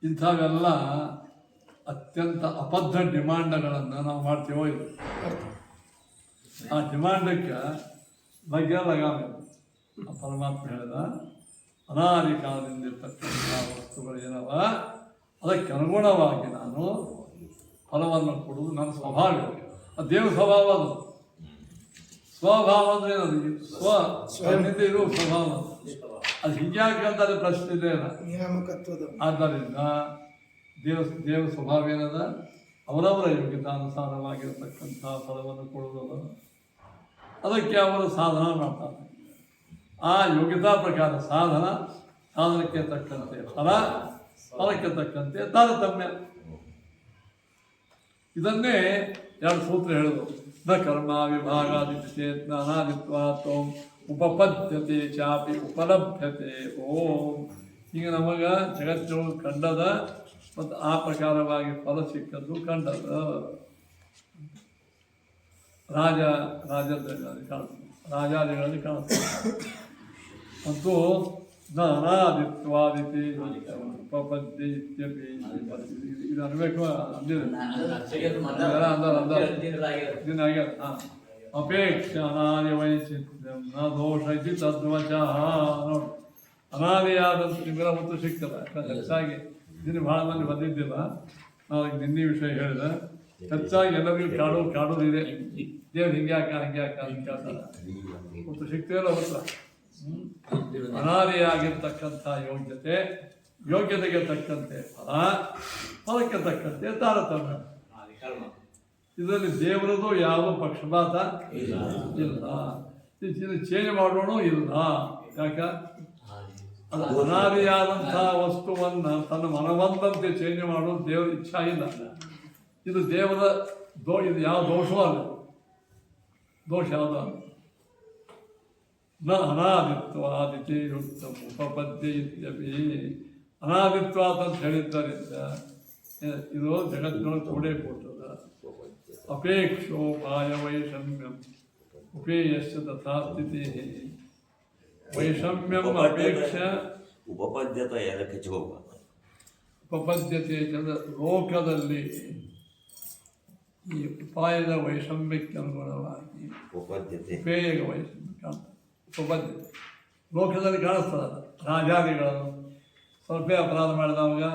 ಇಂಥವೆಲ್ಲ ಅತ್ಯಂತ ಅಬದ್ಧ ಡಿಮಾಂಡ್ಗಳನ್ನು ನಾವು ಮಾಡ್ತೀವೋ ಇಲ್ಲ. ಆ ಡಿಮಾಂಡಕ್ಕೆ ಬಗ್ಗೆ ಲಗಾಮ. ಪರಮಾತ್ಮ ಹೇಳಿದ ಅನಾದಿ ಕಾಲದಿಂದ ಇರ್ತಕ್ಕಂಥ ವಸ್ತುಗಳು ಏನವ ಅದಕ್ಕೆ ಅನುಗುಣವಾಗಿ ನಾನು ಫಲವನ್ನು ಕೊಡುವುದು ನನ್ನ ಸ್ವಭಾವ. ಅದು ದೇವ ಸ್ವಭಾವ. ಅದು ಸ್ವಭಾವ ಅಂದ್ರೆ ಏನದು? ಸ್ವನಿಂದ ಇರುವ ಸ್ವಭಾವ. ಅದು ಹಿಂಗ್ಯಾಕಂತಾರೆ ಪ್ರಶ್ನೆ ಇದೆ. ಆದ್ದರಿಂದ ದೇವ ಸ್ವಭಾವ ಏನದ? ಅವರವರ ಯೋಗ್ಯತಾನುಸಾರವಾಗಿರತಕ್ಕಂಥ ಫಲವನ್ನು ಕೊಡುವುದು. ಅದಕ್ಕೆ ಅವರು ಸಾಧನ ಮಾಡ್ತಾರೆ. ಆ ಯೋಗ್ಯತಾ ಪ್ರಕಾರ ಸಾಧನಕ್ಕೆ ತಕ್ಕಂತೆ ಫಲಕ್ಕೆ ತಕ್ಕಂತೆ ತಾರತಮ್ಯ. ಇದನ್ನೇ ಎರಡು ಸೂತ್ರ ಹೇಳಿದ್ರು. ನ ಕರ್ಮ ವಿಭಾಗಾದಿತ್ಯ ಚೇತ್ ನಾನಾದಿತ್ವಾತ್ವಂ ಉಪಪದ್ಯತೆ ಚಾಪಿ ಉಪಲಭ್ಯತೆ ಓಂ. ಈಗ ನಮಗೆ ಜಗತ್ತೊಳಗೆ ಕಂಡದ ಮತ್ತು ಆ ಪ್ರಕಾರವಾಗಿ ಫಲ ಸಿಕ್ಕದ್ದು ಕಂಡದ ರಾಜಾದಿಗಳಲ್ಲಿ ಕಾಣಿಸ್ತದೆ ಮತ್ತು ಅನಾದಿತ್ವಾದಿತಿ ಉಪಪದ್ಯ ಇತ್ಯಪಿ ಇದು ಅನ್ಬೇಕು ಅಂದಿದೆ ಅಪೇಕ್ಷ ಅನಾದಿ ವೈಚಿತ್ರ್ಯಂ ನ ದೋಷ ಇತಿ ತದ್ವಚಃ. ನೋಡಿ, ಅನಾದಿಯಾದಂಥ ನಿಮ್ಗೆಲ್ಲ ಒತ್ತು ಸಿಗ್ತದೆ. ಹೆಚ್ಚಾಗಿ ನಿನ್ನೆ ಭಾಳ ಮಂದಿ ಬಂದಿದ್ದಿಲ್ಲ, ನಾವು ನಿನ್ನೆ ವಿಷಯ ಹೇಳಿದೆ. ಹೆಚ್ಚಾಗಿ ಎಲ್ಲರಿಗೂ ಕಾಡೋದಿದೆ, ದೇವ್ರು ಹಿಂಗೆ ಯಾಕ ಅಂತ ಕೇಳ್ತಾರೆ. ಒತ್ತು ಸಿಗ್ತೇವಲ್ಲ ಒತ್ತು. ಅನಾದಿಯಾಗಿರ್ತಕ್ಕಂಥ ಯೋಗ್ಯತೆಗೆ ತಕ್ಕಂತೆ ಫಲಕ್ಕೆ ತಕ್ಕಂತೆ ತಾರತಮ್ಯ. ಇದರಲ್ಲಿ ದೇವರದು ಯಾವ ಪಕ್ಷಪಾತ ಇಲ್ಲ. ಇದು ಚೇಂಜ್ ಮಾಡೋಣ ಇಲ್ಲ. ಯಾಕ ಅದು ಅನಾದಿಯಾದಂಥ ವಸ್ತುವನ್ನು ತನ್ನ ಮನವಂತಂತೆ ಚೇಂಜ್ ಮಾಡೋದು ದೇವರ ಇಚ್ಛಾ ಇಲ್ಲ. ಇದು ದೇವರ ಇದು ಯಾವ ದೋಷವೂ ಅಲ್ಲ. ದೋಷ ಯಾವುದು ಅಲ್ಲ. ನ ಅನಾದಿತ್ವಾದಿತಿ ಯುಕ್ತಂ ಉಪಪದ್ಯ ಇತ್ಯಪಿ. ಅನಾದಿತ್ವಾತ್ ಅಂತ ಹೇಳಿದ್ದರಿಂದ ಇದು ಜಗತ್ತಿನೊಳಗೆ ಕೂಡೇ ಕೊಟ್ಟದ. ಅಪೇಕ್ಷೋಪಾಯ ವೈಷಮ್ಯಂ ಉಪೇಯಸ್ಯ ತಥಾ ಸ್ಥಿತಿ. ವೈಷಮ್ಯಂ ಅಪೇಕ್ಷ ಉಪಪದ್ಯತೆ ಏನಕ್ಕೆ ಹೋಗ ಉಪಪದ್ಯತೆ ಲೋಕದಲ್ಲಿ ಈ ಉಪಾಯದ ವೈಷಮ್ಯಕ್ಕೆ ಅನುಗುಣವಾಗಿ ಉಪೇಯದ ವೈಷಮ್ಯ ಕಾಣ್ತದೆ. ಉಪಪದ್ಯತೆ ಲೋಕದಲ್ಲಿ ಕಾಣಿಸ್ತದೆ. ರಾಜಾದಿಗಳು ಸ್ವಲ್ಪ ಅಪರಾಧ ಮಾಡಿದವಾಗ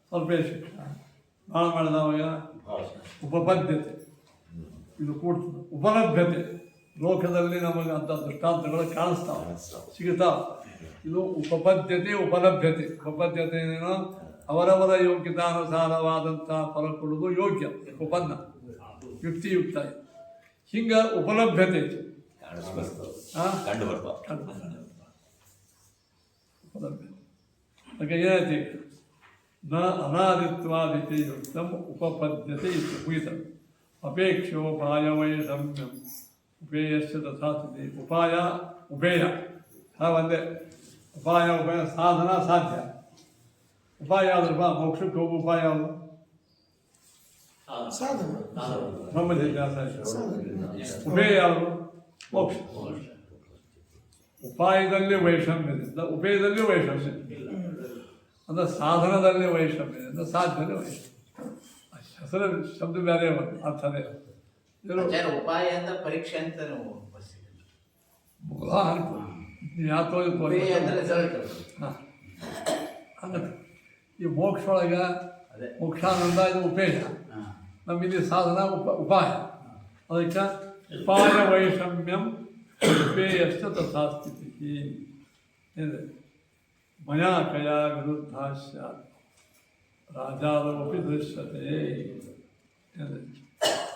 ಸ್ವಲ್ಪ ಶಿಕ್ಷೆ, ಭಾಳ ಮಾಡಿದವಾಗ ಉಪಪದ್ಯತೆ ಇದು ಕೂಡ್ತದೆ. ಉಪಲಭ್ಯತೆ ಲೋಕದಲ್ಲಿ ನಮಗೆ ಅಂಥ ದೃಷ್ಟಾಂತಗಳು ಕಾಣಿಸ್ತಾವೆ, ಸಿಗುತ್ತಾವೆ. ಇದು ಉಪಪದ್ಯತೆ ಉಪಲಭ್ಯತೆ. ಉಪಪದ್ಯತೆ ಏನೇನೋ ಅವರವರ ಯೋಗ್ಯತಾನುಸಾರವಾದಂಥ ಫಲ ಕೊಡೋದು ಯೋಗ್ಯ, ಉಪನ್ನ ಯುಕ್ತಿಯುಕ್ತ. ಹಿಂಗೆ ಉಪಲಭ್ಯತೆ ಕಂಡು ಬರ್ತಾವ. ಉಪಲಭ್ಯತೆ ಅದಕ್ಕೆ ಏನೈತಿ? ನ ಅನಾದಿತ್ವಾದಿತಿ ಯುಕ್ತಂ ಉಪಪದ್ಯತೆ ಇತ್ತು ಮುಗಿತ. ಅಪೇಕ್ಷೋಪಾಯ ವೈಷಮ್ಯಂ ಉಪೇಯಸ್ಯ ತಥಾ ಸ್ಥಿತಿ. ಉಪಾಯ ಉಪೇಯ ಒಂದೇ. ಉಪಾಯ ಸಾಧನ ಸಾಧ್ಯ. ಉಪಾಯ ಯಾವ್ದು? ಮೋಕ್ಷಕ್ಕೆ ಹೋಗೋ ಉಪಾಯ ಯಾವುದು? ಬ್ರಹ್ಮ ಜಿಜ್ಞಾಸ. ಉಪೇಯ ಯಾವುದು? ಮೋಕ್ಷ. ಉಪಾಯದಲ್ಲಿ ವೈಷಮ್ಯದಿಂದ ಉಪೇಯದಲ್ಲಿ ವೈಷಮ್ಯ ಅಂದ್ರೆ ಸಾಧನದಲ್ಲಿ ವೈಷಮ್ಯದಿಂದ ಸಾಧ್ಯದಲ್ಲಿ ವೈಷಮ್ಯ. ಹೆಸರು ಶಬ್ದ ಬೇರೆ ಅರ್ಥನೇ. ಉಪಾಯ ಅಂತ ಪರೀಕ್ಷೆ ಅಂತ ಈ ಮೋಕ್ಷ ಒಳಗ ಮೋಕ್ಷಾನಂದ ಇದು ಉಪೇಯ, ನಮ್ಮಿಲ್ಲಿ ಸಾಧನ ಉಪಾಯ. ಅದಕ್ಕೆ ಉಪಾಯ ವೈಷಮ್ಯಂ ಉಪೇಯಶ್ಚ ತಥಾ ಸ್ಥಿತಿ. ಮಯಾ ಕಯಾ ವಿರುದ್ಧ ಸ್ಯಾತ್ ರಾಜಾದಮಪಿ ದೃಶ್ಯತೆ.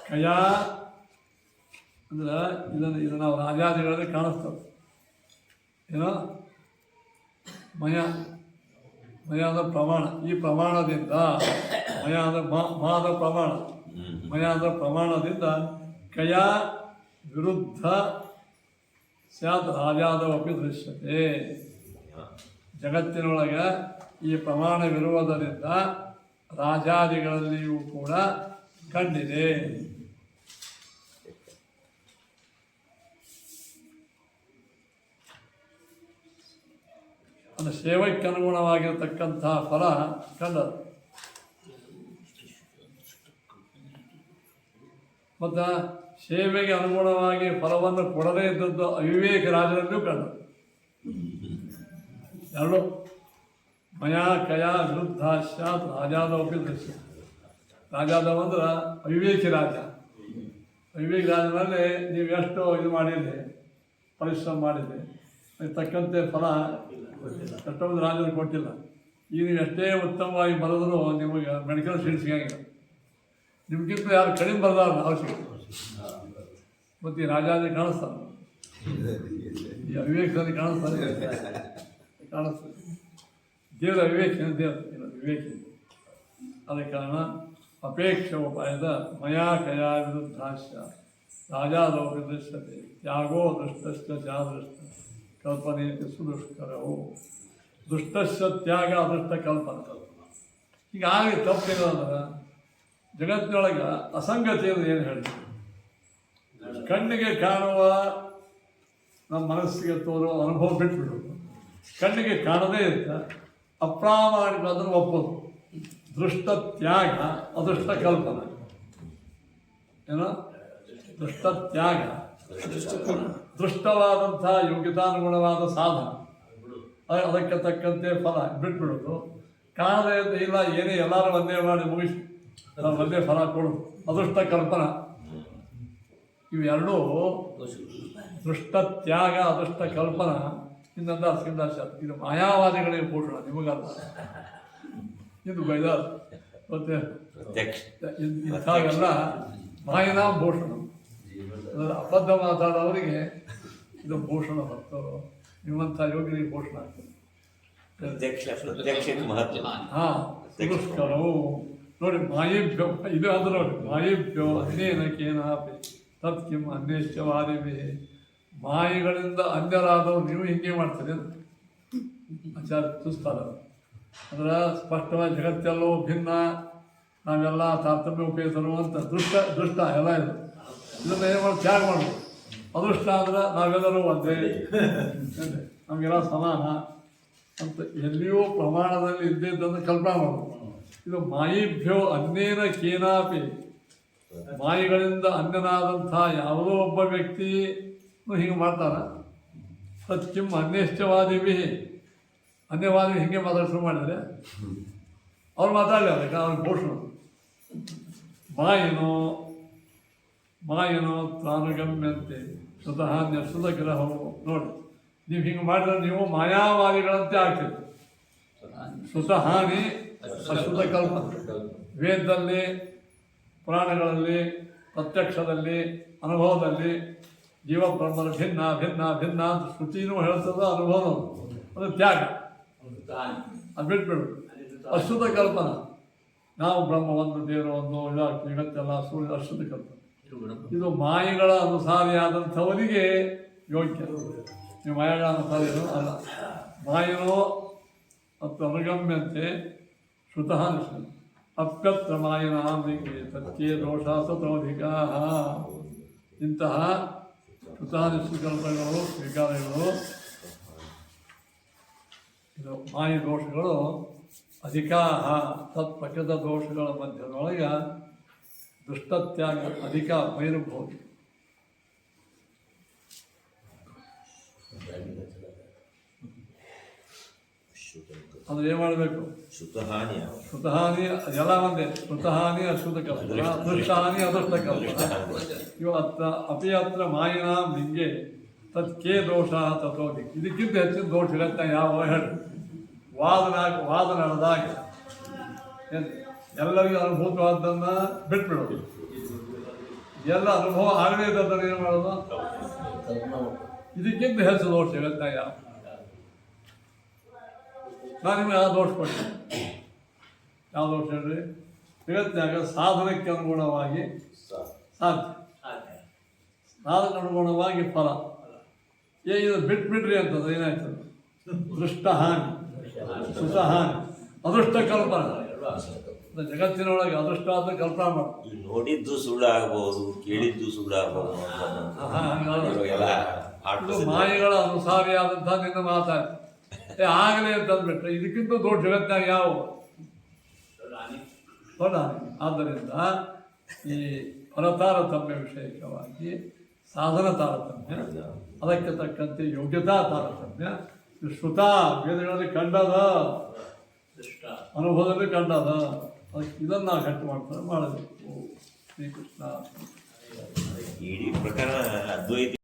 ಕಯಾ ಅಂದ್ರೆ ಇದನ್ನು ನಾವು ರಾಜಾದಿಗಳಲ್ಲಿ ಕಾಣಿಸ್ತೇವೆ. ಏನೋ ಮಯ ಅಂದ್ರೆ ಪ್ರಮಾಣ. ಈ ಪ್ರಮಾಣದಿಂದ ಮಯ ಅಂದ್ರೆ ಮಾದ ಪ್ರಮಾಣ. ಮಯ ಅಂದ್ರೆ ಪ್ರಮಾಣದಿಂದ ಕಯಾ ವಿರುದ್ಧ ಸ್ಯಾತ್ ರಾಜಾದಮಪಿ ದೃಶ್ಯತೆ. ಜಗತ್ತಿನೊಳಗೆ ಈ ಪ್ರಮಾಣವಿರುವುದರಿಂದ ರಾಜಾದಿಗಳಲ್ಲಿಯೂ ಕೂಡ ಕಂಡಿದೆ. ಅಂದರೆ ಸೇವಕ್ಕೆ ಅನುಗುಣವಾಗಿರತಕ್ಕಂತಹ ಫಲ ಕಂಡದು. ಮತ್ತು ಸೇವೆಗೆ ಅನುಗುಣವಾಗಿ ಫಲವನ್ನು ಕೊಡದೇ ಇದ್ದದ್ದು ಅವಿವೇಕ ರಾಜರಲ್ಲೂ ಕಂಡದು. ಎರಡು ಮಯಾ ಕಯಾ ವಿರುದ್ಧ ಸ್ಯಾತ್ ರಾಜಾದವಪಿ ದೃಶ್ಯ. ರಾಜಾದವ ಅಂದ್ರೆ ಅವಿವೇಕಿ ರಾಜ. ಅವಿವೇಕ ರಾಜನಲ್ಲಿ ನೀವು ಎಷ್ಟು ಇದು ಮಾಡಿದ್ರಿ, ಪರಿಶ್ರಮ ಮಾಡಿದ್ರಿ, ಅದಕ್ಕೆ ತಕ್ಕಂತೆ ಫಲ ಎಷ್ಟೊಂದು ರಾಜರು ಕೊಟ್ಟಿಲ್ಲ. ಈಗ ನೀವು ಎಷ್ಟೇ ಉತ್ತಮವಾಗಿ ಬರೆದರೂ ನಿಮಗೆ ಮೆಡಿಕಲ್ ಸೀಟ್ ಸಿಗಂಗಿಲ್ಲ. ನಿಮಗಿಂತ ಯಾರು ಕಡಿಮೆ ಬರೆದಾರ ಅವಶ್ಯಕ. ಮತ್ತು ಈ ರಾಜಾದಿ ಕಾಣಿಸ್ತಾರೆ, ಈ ಅವಿವೇಕದಲ್ಲಿ ಕಾಣಿಸ್ತಾರೆ. ದೇವರ ವಿವೇಕ ದೇವರು ವಿವೇಕ. ಅದ ಕಾರಣ ಅಪೇಕ್ಷ ಉಪಾಯದ ಮಯಾ ಕಯಾ ವಿರುದ್ಧಾಶ್ಯ ರಾಜಾದೋಪಿ ದೃಶ್ಯತೆ ತ್ಯಾಗೋ ದುಷ್ಟಶ್ಚ ಜಾದೃಷ್ಟ ಕಲ್ಪನೆಯಂತೆ ಸುದುಷ್ಕರವು ದುಷ್ಟಶ್ಚ ತ್ಯಾಗ ಅದೃಷ್ಟ ಕಲ್ಪನೆ. ಹೀಗಾಗಿ ತಪ್ಪೇನಂದ್ರೆ ಜಗತ್ತಿನೊಳಗೆ ಅಸಂಗತಿಯನ್ನು ಏನು ಹೇಳ್ತೀವಿ, ಕಣ್ಣಿಗೆ ಕಾಣುವ ನಮ್ಮ ಮನಸ್ಸಿಗೆ ತೋರುವ ಅನುಭವ ಬಿಟ್ಬಿಡೋದು, ಕಣ್ಣಿಗೆ ಕಾಣದೇ ಇರ್ತ ಅಪ್ರಾಮಾಣಿಕ ಅದನ್ನು ಒಪ್ಪೋದು, ದೃಷ್ಟ ತ್ಯಾಗ ಅದೃಷ್ಟ ಕಲ್ಪನೆ. ಏನೋ ದೃಷ್ಟ ತ್ಯಾಗ ದೃಷ್ಟವಾದಂಥ ಯೋಗ್ಯತಾನುಗುಣವಾದ ಸಾಧನ, ಅದಕ್ಕೆ ತಕ್ಕಂತೆ ಫಲ ಬಿಟ್ಬಿಡೋದು, ಕಾಣದೇ ಅಂತ ಇಲ್ಲ ಏನೇ ಎಲ್ಲರೂ ಒಂದೇ ಮಾಡಿ ಮುಗಿಸಿ ಒಂದೇ ಫಲ ಕೊಡೋದು ಅದೃಷ್ಟ ಕಲ್ಪನ. ಇವೆರಡೂ ದೃಷ್ಟ ತ್ಯಾಗ ಅದೃಷ್ಟ ಕಲ್ಪನ ಇನ್ನೊಂದ ಇದು ಮಾಯಾವಾದಿಗಳಿಗೆ ಭೂಷಣ, ನಿಮಗಲ್ಲ. ಇದು ಬೈದಾರ ಮತ್ತೆ ಇಂಥವೆಲ್ಲ ಮಾಯನಾ ಭೂಷಣ. ಅಬದ್ಧ ಮಾತಾಡೋರಿಗೆ ಇದು ಭೂಷಣ ಹೊತ್ತು ನಿಮ್ಮಂಥ ಯೋಗಿಗಳಿಗೆ ಭೂಷಣ ಆಗ್ತದೆ. ಹಾಂ ಪುರಸ್ಕಾರವು ನೋಡಿ ಮಾಯಿಭ್ಯೋ ಇದು ಅಂದ್ರೆ ನೋಡಿ ಮಾಯಿಭ್ಯೋ ಅನ್ಯೇನ ಕೇನಾಪಿ ತತ್ ಕಿಂ ಅನ್ಯಶ್ಚವಾದಿಭಿ. ಮಾಯಿಗಳಿಂದ ಅನ್ಯರಾದವ್ರು ನೀವು ಹಿಂಗೆ ಮಾಡ್ತೀರಿ ಅಂತ ಆಚಾರ್ಯ ಸೂಚಿಸ್ತಾರೆ. ಅಂದ್ರೆ ಸ್ಪಷ್ಟವಾಗಿ ಜಗತ್ತೆಲ್ಲೋ ಭಿನ್ನ, ನಾವೆಲ್ಲ ತಾರತಮ್ಯ ಉಪಯೋಗಿಸಲು ಅಂತ ದೃಷ್ಟ ಎಲ್ಲ ಇದು. ಇದನ್ನು ಏನು ಮಾಡಿ ತ್ಯಾಗ ಮಾಡೋದು. ಅದೃಷ್ಟ ಅಂದ್ರೆ ನಾವೆಲ್ಲರೂ ಒಂದೇ, ನಮಗೆಲ್ಲ ಸಮಾನ ಅಂತ ಎಲ್ಲಿಯೂ ಪ್ರಮಾಣದಲ್ಲಿ ಇದ್ದಿದ್ದನ್ನು ಕಲ್ಪನೆ ಮಾಡೋದು. ಇದು ಮಾಯಿಭ್ಯೋ ಅನ್ಯೇನ ಕೇನಾಪಿ, ಮಾಯಿಗಳಿಂದ ಅನ್ಯನಾದಂಥ ಯಾವುದೋ ಒಬ್ಬ ವ್ಯಕ್ತಿ ಹಿಂಗೆ ಮಾಡ್ತಾನೆ. ಸತ್ಕಿಂ ಅನ್ಯಶ್ಚವಾದಿಭಿ, ಅನ್ಯವಾದಿ ಹಿಂಗೆ ಮಾತಾಡಿ ಶುರು ಮಾಡಿದರೆ ಅವ್ರು ಮಾತಾಡಲಿ, ಅದಕ್ಕೆ ಅವ್ರಿಗೆ ಭೂಷಣ. ಮಾಯನೋ ತಾನುಗಮ್ಯಂತೆ ಸ್ವತಃ ನ್ಯಸುತ ಗ್ರಹವು. ನೋಡಿ ನೀವು ಹಿಂಗೆ ಮಾಡಿದ್ರೆ ನೀವು ಮಾಯಾವಾದಿಗಳಂತೆ ಆಗ್ತೀರಿ. ಸ್ವತಃ ಹಾನಿ ಅಶುದ್ಧ ಕಲ್ಪನೆ. ವೇದದಲ್ಲಿ, ಪುರಾಣಗಳಲ್ಲಿ, ಪ್ರತ್ಯಕ್ಷದಲ್ಲಿ, ಅನುಭವದಲ್ಲಿ ಜೀವಬ್ರಹ್ಮರು ಭಿನ್ನ ಭಿನ್ನ ಭಿನ್ನ ಅಂತ ಶ್ರುತಿನೂ ಹೇಳ್ತದ, ಅನುಭವ ಅದು ತ್ಯಾಗ. ಅದು ಬಿಟ್ಬಿಡು ಅಶುದ್ಧ ಕಲ್ಪನೆ. ನಾವು ಬ್ರಹ್ಮ ಒಂದು, ದೇವರು ಒಂದು, ಜಗತ್ತೆಲ್ಲ ಸೂರ್ಯ ಅಶುದ್ಧ ಕಲ್ಪನೆ. ಇದು ಮಾಯೆಗಳ ಅನುಸಾರಿಯಾದಂಥವರಿಗೆ ಯೋಗ್ಯ. ನೀವು ಮಾಯಗಳ ಅನುಸಾರಿನೂ ಅಲ್ಲ. ಮಾಯನೋ ಮತ್ತು ಅನುಗಮ್ಯಂತೆ ಶ್ರುತಃ ನಿಶ್ಚಯ ಅಪ್ಯತ್ರ ಮಾಯನಾಮಿಗೆ ಸತ್ಯೇ ದೋಷ ಸತೋಧಿಕಾ. ಇಂತಹ ಶ್ರುತಃ ನಿಶ್ಚಿಕಲ್ಪಗಳು ವಿಕಾರಗಳು, ಇದು ಮಾಯ ದೋಷಗಳು ಅಧಿಕಾ. ತತ್ಪಕ್ಷದ ದೋಷಗಳ ಮಧ್ಯದೊಳಗೆ ದುಷ್ಟತ್ಯಾಗ ಅಧಿಕ ವೈರುಭೋಗಿ. ಅದು ಏನು ಮಾಡಬೇಕು? ಶ್ರುತಹಾನಿ ಅದೆಲ್ಲ ಒಂದೇ. ಶ್ರುತಹಾನಿ ಅಶುದ್ಧ ಕಲ್ಪನ, ಅದೃಷ್ಟಹಾನಿ ಅದೃಷ್ಟ ಕಲ್ಪನ. ಇವು ಅಪಿ ಅತ್ರ ಮಾಯಿನ ಲಿಂಗೆ ತತ್ಕೇ ದೋಷ ತಥೋದಿ. ಇದಕ್ಕಿಂತ ಹೆಚ್ಚಿನ ದೋಷ ಇರುತ್ತೆ ಯಾವ ಹೇಳಿ. ವಾದ ನಡೆದಾಗ ಎಲ್ಲರಿಗೂ ಅನುಭೂತವಾದ್ದನ್ನು ಬಿಟ್ಬಿಡೋದು, ಎಲ್ಲ ಅನುಭವ ಆಗದೇ ಇದ್ದದ್ದನ್ನು ಏನು ಮಾಡೋದು, ಇದಕ್ಕಿಂತ ಹೆಚ್ಚು ದೋಷ ಇರುತ್ತೆ ಯಾವ. ನಾನು ನಿಮಗೆ ಯಾವ ದೋಷ ಕೊಡ್ತೀನಿ, ಯಾವ ದೋಷ ಹೇಳ್ರಿ? ಜಗತ್ತಿನಾಗ ಸಾಧನಕ್ಕೆ ಅನುಗುಣವಾಗಿ ಸಾಧ್ಯ, ಸಾಧನಕ್ಕೆ ಅನುಗುಣವಾಗಿ ಫಲ. ಇದು ಬಿಟ್ಬಿಡ್ರಿ ಅಂತಂದ್ರೆ ಏನಾಯ್ತದೆ? ದೃಷ್ಟ ಹಾನಿ, ಸುತ ಹಾನಿ, ಅದೃಷ್ಟ ಕಲ್ಪನೆ. ಜಗತ್ತಿನೊಳಗೆ ಅದೃಷ್ಟ ಆದ್ರೆ ಕಲ್ಪನೆ ಮಾಡಿ ನೋಡಿದ್ದು ಸುಳ್ಳು ಆಗ್ಬಹುದು, ಕೇಳಿದ್ದು ಸುಳ್ಳು ಆಗ್ಬಹುದು. ಮಾಯೆಗಳ ಅನುಸಾರಿಯಾದಂಥ ನಿನ್ನ ಮಾತಾಡಿ ಆಗಲೇ ಅಂತಂದ್ಬಿಟ್ರೆ ಇದಕ್ಕಿಂತ ದೊಡ್ಡ ಜಗತ್ತಿನಾಗ ಯಾವ ದೊಡ್ಡ. ಆದ್ದರಿಂದ ಈ ಫಲತಾರತಮ್ಯ ವಿಷಯಕವಾಗಿ ಸಾಧನ ತಾರತಮ್ಯ, ಅದಕ್ಕೆ ತಕ್ಕಂತೆ ಯೋಗ್ಯತಾ ತಾರತಮ್ಯ, ಶ್ರುತ ವೇದಗಳಲ್ಲಿ ಕಂಡದ, ಅನುಭವದಲ್ಲಿ ಕಂಡದ. ಅದಕ್ಕೆ ಇದನ್ನು ನಾವು ಗಟ್ಟಿ ಮಾಡ್ತಾರೆ ಮಾಡಬೇಕು. ಶ್ರೀಕೃಷ್ಣ. ಇಡೀ ಪ್ರಕರಣ ಅದ್ವೈತ